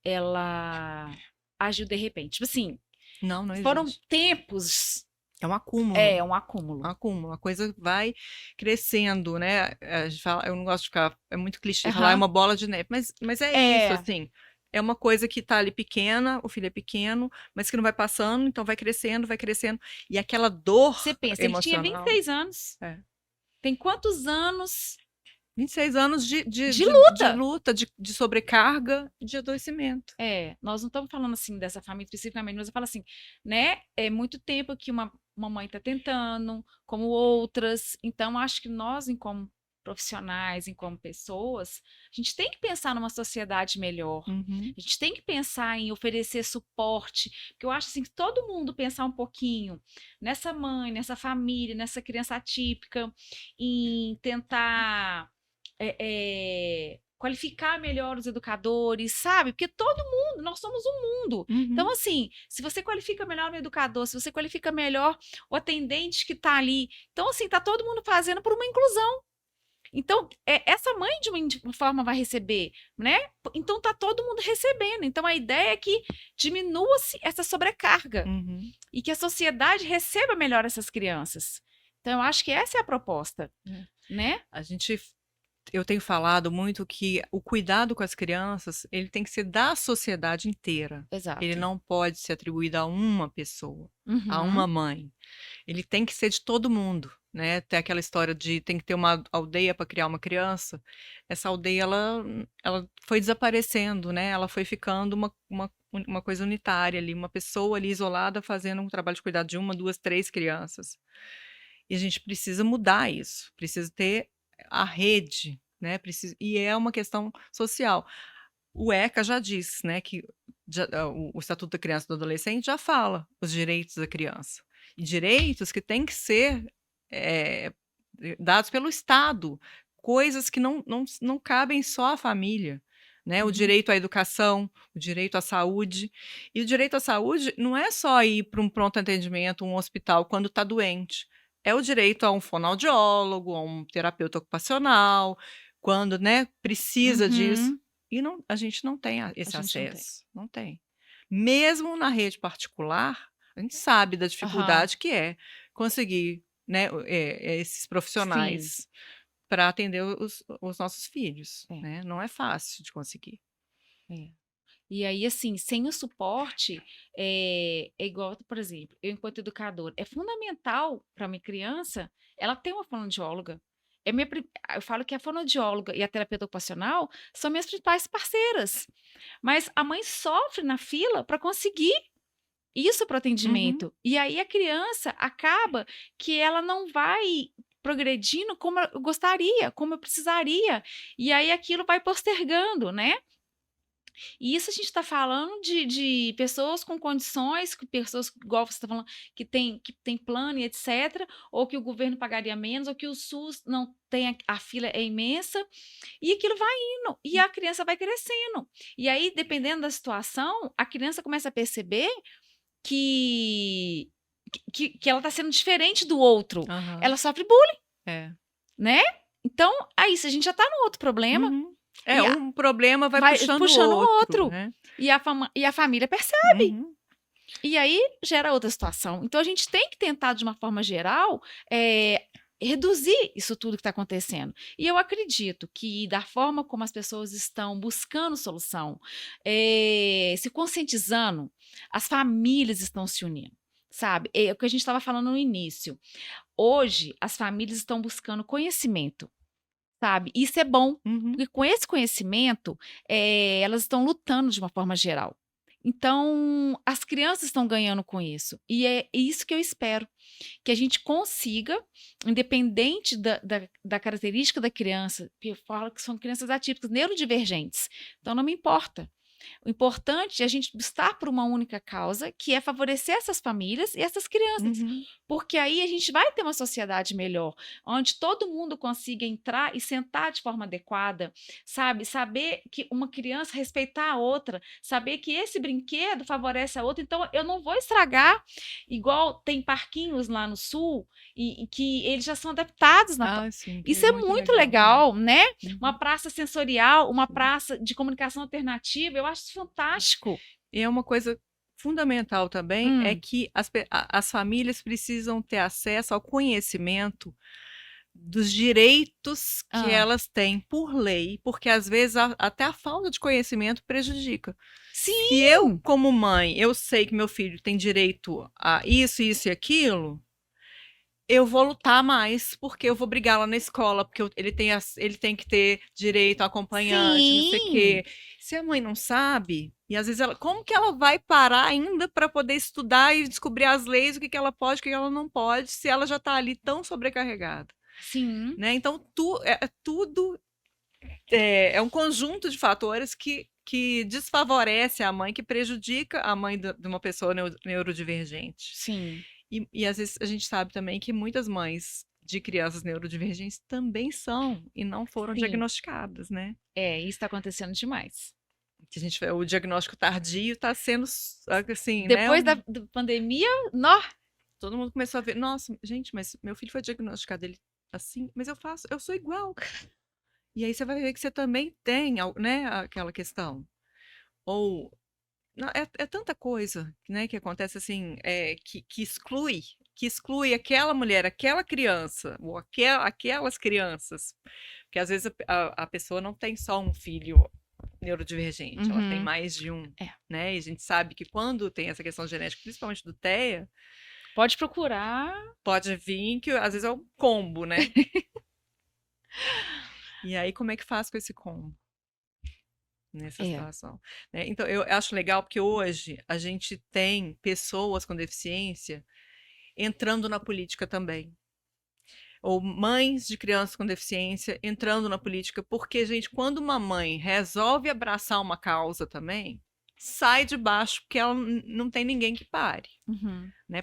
ela agiu de repente. Tipo assim, Não, não foram existe. tempos. É um acúmulo. É um acúmulo. A coisa vai crescendo, né? A gente fala, eu não gosto de ficar, é muito clichê falar, é Aham. uma bola de neve, mas é isso, É. assim. É uma coisa que tá ali pequena, o filho é pequeno, mas que não vai passando, então vai crescendo. E aquela dor Você pensa, ele tinha emocional. 26 anos. É. Tem quantos anos 26 anos de de luta? luta, de sobrecarga, de adoecimento. É, nós não estamos falando assim dessa família especificamente, mas eu falo assim, né? É muito tempo que uma mãe está tentando, como outras. Então, acho que nós, como profissionais, como pessoas, a gente tem que pensar numa sociedade melhor. Uhum, A gente tem que pensar em oferecer suporte, porque eu acho assim que todo mundo pensar um pouquinho nessa mãe, nessa família, nessa criança atípica, em tentar qualificar melhor os educadores, sabe? Porque todo mundo, nós somos um mundo. Então, uhum, assim, se você qualifica melhor o educador, se você qualifica melhor o atendente que está ali, então, assim, tá todo mundo fazendo por uma inclusão. Então, essa mãe, de uma forma, vai receber, né? Então, tá todo mundo recebendo. Então, a ideia é que diminua-se essa sobrecarga uhum. e que a sociedade receba melhor essas crianças. Então, eu acho que essa é a proposta, É. né? Eu tenho falado muito que o cuidado com as crianças, ele tem que ser da sociedade inteira. Ele Exato. não pode ser atribuído a uma pessoa, a uma Uhum. mãe. Ele tem que ser de todo mundo, né? Tem aquela história de tem que ter uma aldeia para criar uma criança. Essa aldeia, ela foi desaparecendo, né? Ela foi ficando uma coisa unitária ali, uma pessoa ali isolada fazendo um trabalho de cuidado de uma, duas, três crianças. E a gente precisa mudar isso, precisa ter a rede, né? E é uma questão social. O ECA já diz, né, que o Estatuto da Criança e do Adolescente já fala os direitos da criança. E direitos que têm que ser eh, dados pelo Estado, coisas que não cabem só à família. Né? O Uhum. direito à educação, o direito à saúde. E o direito à saúde não é só ir para um pronto atendimento, um hospital, quando está doente. É o direito a um fonoaudiólogo, a um terapeuta ocupacional, quando, né, precisa disso. Uhum. E a gente não tem A esse gente não tem. acesso, não tem. Mesmo na rede particular, a gente sabe da Aham. dificuldade que é. conseguir, né, esses Sim, profissionais para atender os nossos filhos, é, né? Não é fácil de conseguir. é. E aí, assim, sem o suporte, é igual, por exemplo, eu enquanto educadora, é fundamental para minha criança ela ter uma fonoaudióloga. Eu falo que a fonoaudióloga e a terapeuta ocupacional são minhas principais parceiras, mas a mãe sofre na fila para conseguir isso para o Uhum, atendimento. E aí a criança acaba que ela não vai progredindo como eu gostaria, como eu precisaria. E aí aquilo vai postergando, né? E isso a gente está falando de pessoas com condições, que pessoas, igual você está falando, que tem plano e etc., ou que o governo pagaria menos, ou que o SUS não tem, a fila é imensa, e aquilo vai indo, e a criança vai crescendo. E aí, dependendo da situação, a criança começa a perceber que, que ela está sendo diferente do outro. aham, Ela sofre bullying, é. né? Então, aí, se a gente já está no outro problema, Uhum. É, e um problema vai vai puxando o puxando o outro, outro. né? E a família percebe. Uhum, E aí gera outra situação. Então a gente tem que tentar, de uma forma geral, eh, reduzir isso tudo que está acontecendo. E eu acredito que, da forma como as pessoas estão buscando solução, se conscientizando, as famílias estão se unindo. Sabe? É o que a gente estava falando no início. Hoje, as famílias estão buscando conhecimento. Sabe? Isso é bom, uhum, porque com esse conhecimento, elas estão lutando de uma forma geral. Então, as crianças estão ganhando com isso. E é isso que eu espero, que a gente consiga, independente da característica da criança, porque eu falo que são crianças atípicas, neurodivergentes. Então, não me importa. O importante é a gente estar por uma única causa, que é favorecer essas famílias e essas crianças, uhum, porque aí a gente vai ter uma sociedade melhor, onde todo mundo consiga entrar e sentar de forma adequada, sabe? Saber que uma criança respeitar a outra, saber que esse brinquedo favorece a outra, então eu não vou estragar, igual tem parquinhos lá no sul e que eles já são adaptados ah, sim, que é isso é muito muito legal. É. legal, né? Uma Uhum. praça sensorial, uma praça de comunicação alternativa, eu acho isso fantástico. E é uma coisa fundamental também é Hum, que as famílias precisam ter acesso ao conhecimento dos direitos que ah, elas têm por lei, porque às vezes até a falta de conhecimento prejudica. Se eu, sim, como mãe, eu sei que meu filho tem direito a isso, isso e aquilo, eu vou lutar mais, porque eu vou brigar lá na escola, porque ele tem que ter direito a acompanhante, não sei o sim, quê. Se a mãe não sabe, e às vezes ela, como que ela vai parar ainda para poder estudar e descobrir as leis, o que que ela pode, o que que ela não pode, se ela já está ali tão sobrecarregada, sim, né? Então, tudo é um conjunto de fatores que desfavorece a mãe, que prejudica a mãe de uma pessoa neurodivergente. sim, E às vezes a gente sabe também que muitas mães de crianças neurodivergentes também são e não foram sim. diagnosticadas, né? Isso está acontecendo demais. Que a gente, o diagnóstico tardio está sendo assim, né? Depois da pandemia, nó, Todo mundo começou a ver, nossa, gente, mas meu filho foi diagnosticado ele assim, mas eu sou igual. E aí você vai ver que você também tem, né, aquela questão. Ou não, é tanta coisa, né, que acontece assim, que exclui aquela mulher, aquela criança, ou aquelas crianças. Porque às vezes a pessoa não tem só um filho neurodivergente, ela tem uhum, mais de um, é. né? E a gente sabe que quando tem essa questão genética, principalmente do TEA, Pode procurar. pode vir que às vezes é um combo, né? E aí como é que faz com esse combo? Nessa É. situação, né? Então eu acho legal porque hoje a gente tem pessoas com deficiência entrando na política também, ou mães de crianças com deficiência entrando na política, porque, gente, quando uma mãe resolve abraçar uma causa também, sai de baixo porque ela não tem ninguém que pare, Uhum. né?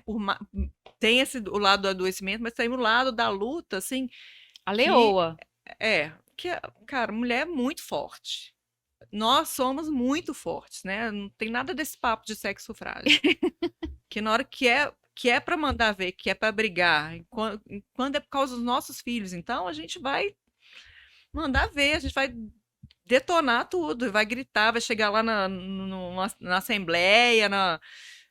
Tem o lado do adoecimento, mas tem o lado da luta, assim, A que leoa. que, cara, mulher é muito forte. Nós somos muito fortes, né? Não tem nada desse papo de sexo frágil. Que na hora que é para mandar ver, que é para brigar, quando é por causa dos nossos filhos, então a gente vai mandar ver, a gente vai detonar tudo, vai gritar, vai chegar lá na assembleia,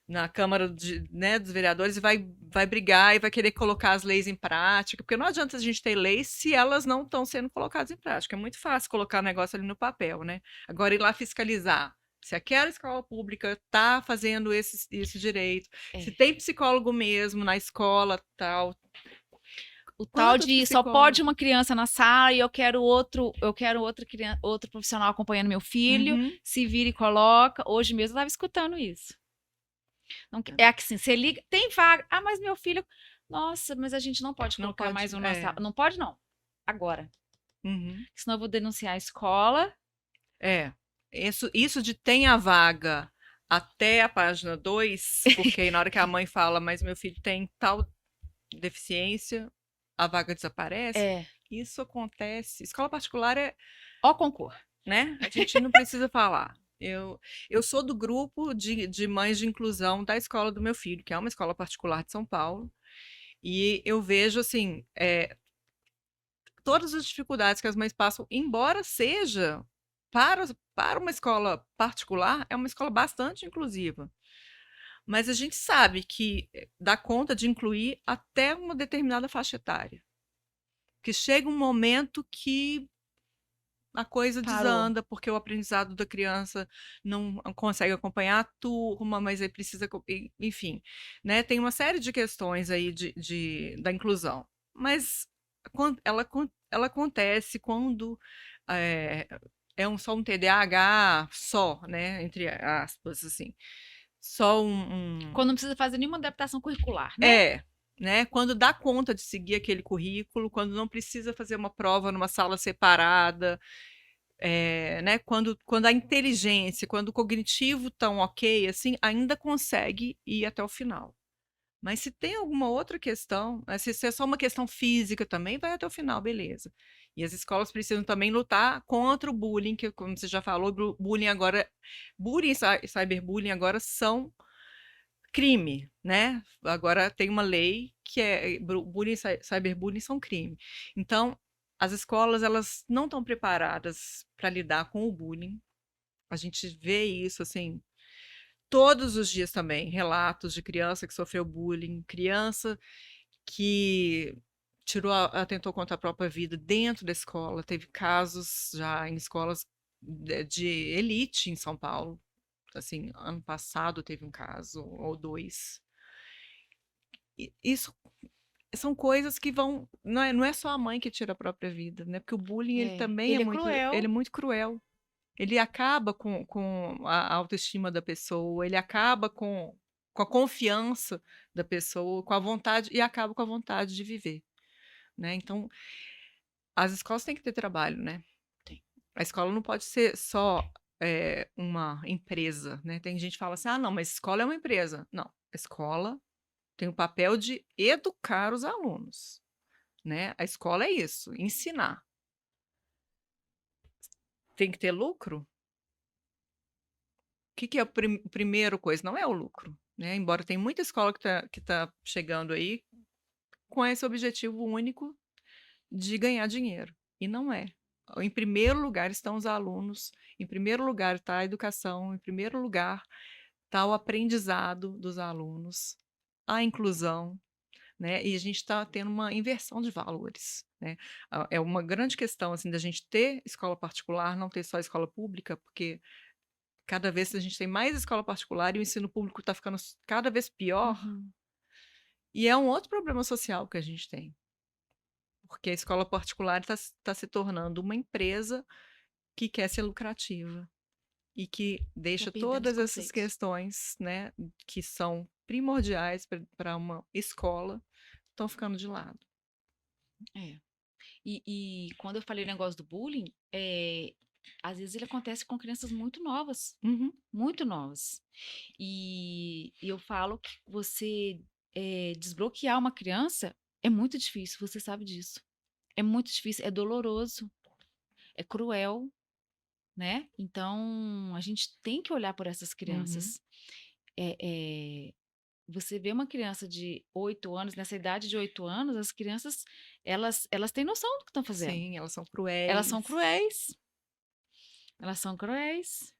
na Câmara né, dos Vereadores e vai brigar e vai querer colocar as leis em prática, porque não adianta a gente ter leis se elas não estão sendo colocadas em prática. É muito fácil colocar o negócio ali no papel, né? Agora ir lá fiscalizar. Se aquela escola pública está fazendo esse direito, se É. tem psicólogo mesmo na escola, tal. O tal Quantos de só pode psicólogos? uma criança na sala e eu quero outra criança, outro profissional acompanhando meu filho, Uhum. se vira e coloca. Hoje mesmo eu estava escutando isso. Não, é que assim, você liga, tem vaga. Ah, mas meu filho. Nossa, mas a gente não pode Não colocar pode. mais um na sala. É. Não pode, não. Agora. Uhum. Senão eu vou denunciar a escola. É. Isso de tem a vaga até a página 2, porque aí na hora que a mãe fala, mas meu filho tem tal deficiência, a vaga desaparece. É. Isso acontece. Escola particular é, Ó, concor. né? A gente não precisa falar. Eu sou do grupo de mães de inclusão da escola do meu filho, que é uma escola particular de São Paulo, e eu vejo, assim, todas as dificuldades que as mães passam, embora seja para uma escola particular, é uma escola bastante inclusiva. Mas a gente sabe que dá conta de incluir até uma determinada faixa etária. Que chega um momento que a coisa Parou. desanda, porque o aprendizado da criança não consegue acompanhar a turma, mas aí precisa, enfim, né? Tem uma série de questões aí da inclusão. Mas ela acontece quando é, só um TDAH só, né? Entre aspas, assim. Só Quando não precisa fazer nenhuma adaptação curricular, né? é, né? Quando dá conta de seguir aquele currículo, quando não precisa fazer uma prova numa sala separada, né? Quando a inteligência, quando o cognitivo tão ok, assim, ainda consegue ir até o final. Mas se tem alguma outra questão, né, se é só uma questão física também, vai até o final, beleza. E as escolas precisam também lutar contra o bullying, que, como você já falou, bullying agora, bullying e cyberbullying agora são crime, né? Agora tem uma lei que é bullying e cyberbullying são crime. Então, as escolas elas não estão preparadas para lidar com o bullying. A gente vê isso assim todos os dias também, relatos de criança que sofreu bullying, criança que atentou contra a própria vida dentro da escola. Teve casos já em escolas de elite em São Paulo. Assim, ano passado teve um caso ou dois. Isso são coisas que vão. Não é só a mãe que tira a própria vida, né? Porque o bullying ele É. também Ele é ele é cruel. muito cruel. Ele acaba com a autoestima da pessoa, ele acaba com a confiança da pessoa, com a vontade, e acaba com a vontade de viver, né? Então, as escolas têm que ter trabalho, né? Tem. A escola não pode ser só uma empresa, né? Tem gente que fala assim, ah, não, mas escola é uma empresa. Não, a escola tem o papel de educar os alunos, né? A escola é isso, ensinar. Tem que ter lucro? O que, que é primeiro coisa? Não é o lucro, né? Embora tem muita escola que tá chegando aí com esse objetivo único de ganhar dinheiro. E não é. Em primeiro lugar estão os alunos, em primeiro lugar está a educação, em primeiro lugar está o aprendizado dos alunos, a inclusão, né? E a gente está tendo uma inversão de valores, né? É uma grande questão assim da gente ter escola particular, não ter só escola pública, porque cada vez a gente tem mais escola particular e o ensino público está ficando cada vez pior. Uhum. E é um outro problema social que a gente tem, porque a escola particular está se tornando uma empresa que quer ser lucrativa e que Tá deixa perdendo os todas essas conceitos. questões, né, que são primordiais para uma escola, estão ficando de lado. É. E quando eu falei o negócio do bullying, às vezes ele acontece com crianças muito novas. Uhum. Muito novas. E eu falo que você desbloquear uma criança é muito difícil, você sabe disso. É muito difícil, é doloroso, é cruel, né? Então, a gente tem que olhar por essas Uhum. crianças. É, é, você vê uma criança de 8 anos, nessa idade de 8 anos, as crianças, elas têm noção do que estão fazendo. Sim, elas são Elas são cruéis. cruéis. Elas são cruéis.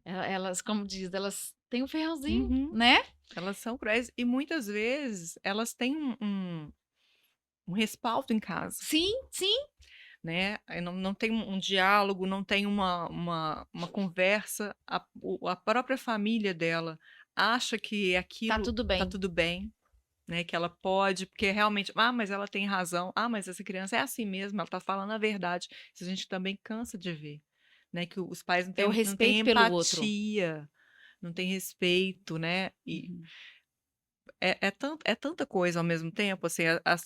Elas, como diz, elas têm um ferrãozinho, Uhum. né? Elas são cruéis e muitas vezes elas têm um respaldo em casa, Sim, sim, né? Aí não tem um diálogo, não tem uma conversa. A própria família dela acha que tá aquilo tudo tá bem. tudo bem, né? Que ela pode, porque realmente, ah, mas ela tem razão, ah, mas essa criança é assim mesmo, ela tá falando a verdade. Isso a gente também cansa de ver, né? Que os pais É o não têm respeito pelo outro. empatia, não têm respeito, né? E Uhum. é tanta coisa ao mesmo tempo, assim,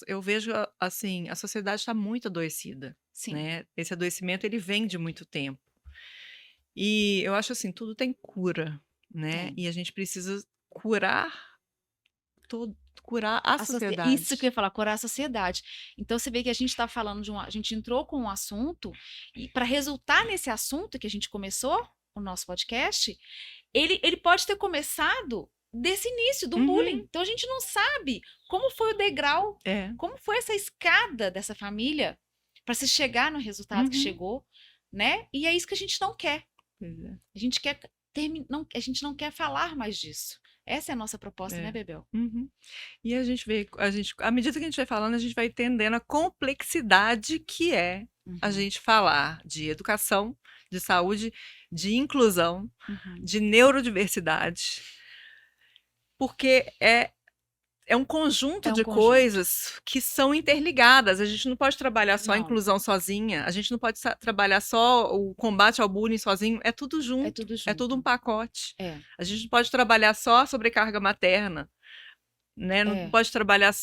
eu vejo, assim, a sociedade está muito adoecida, Sim, né? Esse adoecimento ele vem de muito tempo. E eu acho assim, tudo tem cura, né? tem. E a gente precisa curar todo, curar a Isso que eu ia sociedade. falar, curar a sociedade. então você vê que a gente está falando a gente entrou com um assunto e para resultar nesse assunto que a gente começou o nosso podcast, ele pode ter começado desse início do bullying. Uhum, Então a gente não sabe como foi o degrau, é. como foi essa escada dessa família para se chegar no resultado que Uhum. chegou, né? E é isso que a gente não quer. Pois é. A gente quer não, a gente não quer falar mais disso. Essa é a nossa proposta, né, É. Bebel? Uhum. E à medida que a gente vai falando, a gente vai entendendo a complexidade que é a Uhum, gente falar de educação, de saúde, de inclusão, uhum. de neurodiversidade, porque é um conjunto É um de conjunto. coisas que são interligadas. A gente não pode trabalhar só a Não, inclusão sozinha, a gente não pode trabalhar só o combate ao bullying sozinho, é tudo é junto, tudo é tudo um junto. pacote. É, A gente não pode trabalhar só a sobrecarga materna, né? Não é, pode trabalhar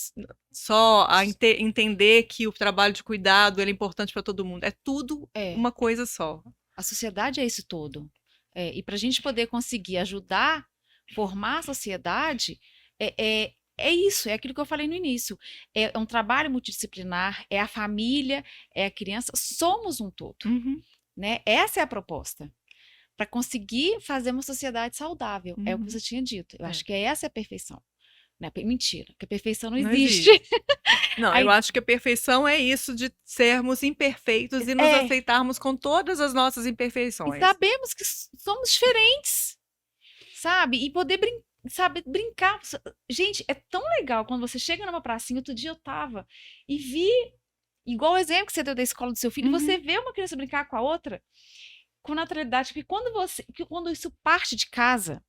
só a entender que o trabalho de cuidado ele é importante para todo mundo. É tudo é. uma coisa só. A sociedade é isso todo. E para a gente poder conseguir ajudar, formar a sociedade, é isso, é aquilo que eu falei no início. É um trabalho multidisciplinar, é a família, é a criança, somos um todo, Uhum, né? Essa é a proposta. Para conseguir fazer uma sociedade saudável, é o que uhum, você tinha dito. Eu é. acho que essa é a perfeição. Né? Mentira, que a perfeição não Não existe. existe. Não, eu Aí, acho que a perfeição é isso de sermos imperfeitos e nos é, aceitarmos com todas as nossas e imperfeições. sabemos que somos diferentes, sabe? E poder sabe, brincar. Gente, é tão legal quando você chega numa pracinha. Outro dia eu tava e vi, igual o exemplo que você deu da escola do seu filho, você Uhum, vê uma criança brincar com a outra com naturalidade, porque quando isso parte de casa,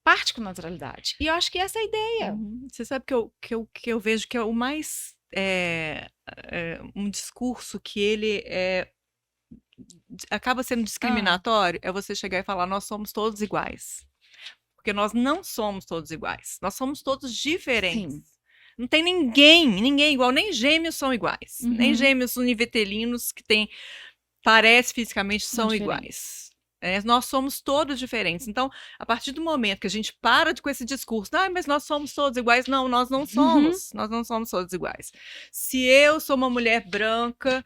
parte com naturalidade. E eu acho que essa é a ideia. uhum. Você sabe que eu vejo que é o mais um discurso que ele acaba sendo Ah, discriminatório, é você chegar e falar, nós somos todos iguais. Porque nós não somos todos iguais. Nós somos todos diferentes. sim. Não tem ninguém igual, nem gêmeos são iguais. Nem Uhum. gêmeos univitelinos que têm, parece fisicamente, São são diferentes. iguais. Nós somos todos diferentes. Então, a partir do momento que a gente para com esse discurso, ah, mas nós somos todos iguais. Não, nós não Uhum. somos. Nós não somos todos iguais. Se eu sou uma mulher branca,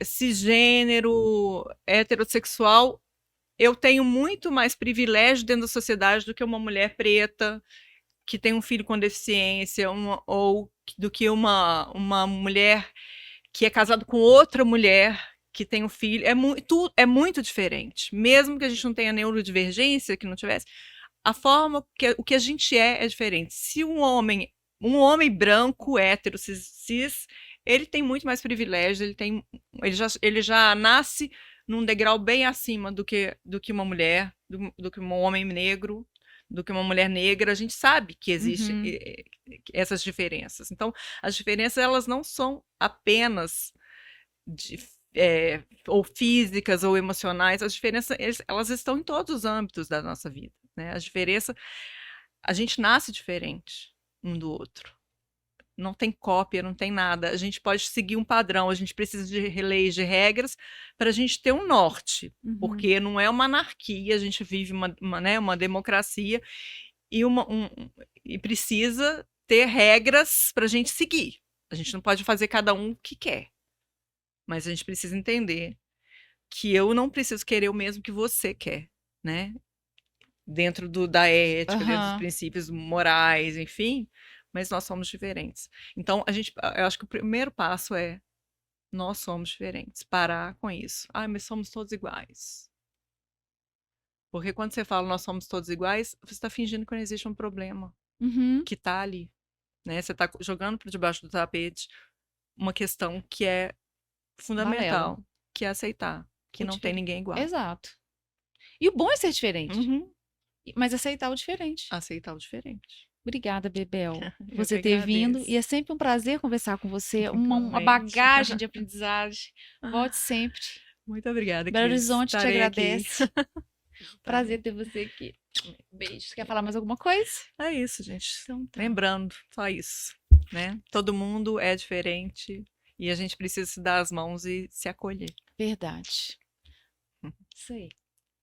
cisgênero, heterossexual, eu tenho muito mais privilégio dentro da sociedade do que uma mulher preta que tem um filho com deficiência, ou do que uma mulher que é casada com outra mulher que tem um filho. É muito diferente. Mesmo que a gente não tenha neurodivergência, que não tivesse, a forma que o que a gente é diferente. Se um homem branco, hétero, cis, ele tem muito mais privilégio, ele já nasce num degrau bem acima do que uma mulher, do que um homem negro, do que uma mulher negra. A gente sabe que existe Uhum. essas diferenças. Então, as diferenças elas não são apenas de, ou físicas ou emocionais. As diferenças elas estão em todos os âmbitos da nossa vida, né? As diferenças, a gente nasce diferente um do outro. Não tem cópia, não tem nada. A gente pode seguir um padrão, a gente precisa de leis, de regras, para a gente ter um norte. Uhum. Porque não é uma anarquia, a gente vive né, uma democracia e, e precisa ter regras para a gente seguir. A gente não pode fazer cada um o que quer, mas a gente precisa entender que eu não preciso querer o mesmo que você quer, né? Dentro da ética, dentro dos Aham. princípios morais, enfim, mas nós somos diferentes. Então, eu acho que o primeiro passo é nós somos diferentes, parar com isso. Ah, mas somos todos iguais. Porque quando você fala nós somos todos iguais, você está fingindo que não existe um problema Uhum. que tá ali, né? Você tá jogando por debaixo do tapete uma questão que é Balela. fundamental, que é aceitar que O não tem diferente. ninguém igual. Exato. E o bom é ser diferente, Uhum. mas aceitar o diferente. Aceitar o diferente. Obrigada, Bebel, por Eu que você ter vindo. E agradeço. é sempre um prazer conversar com você. Uma Igualmente. bagagem de aprendizagem. Volte sempre. Muito obrigada, Belo Cris. Horizonte te Estarei aqui. agradece. Prazer ter você aqui. Beijos. Quer falar mais alguma coisa? É isso, gente. Então tá. Lembrando, só isso, né? Todo mundo é diferente e a gente precisa se dar as mãos e se acolher. Verdade. Isso aí.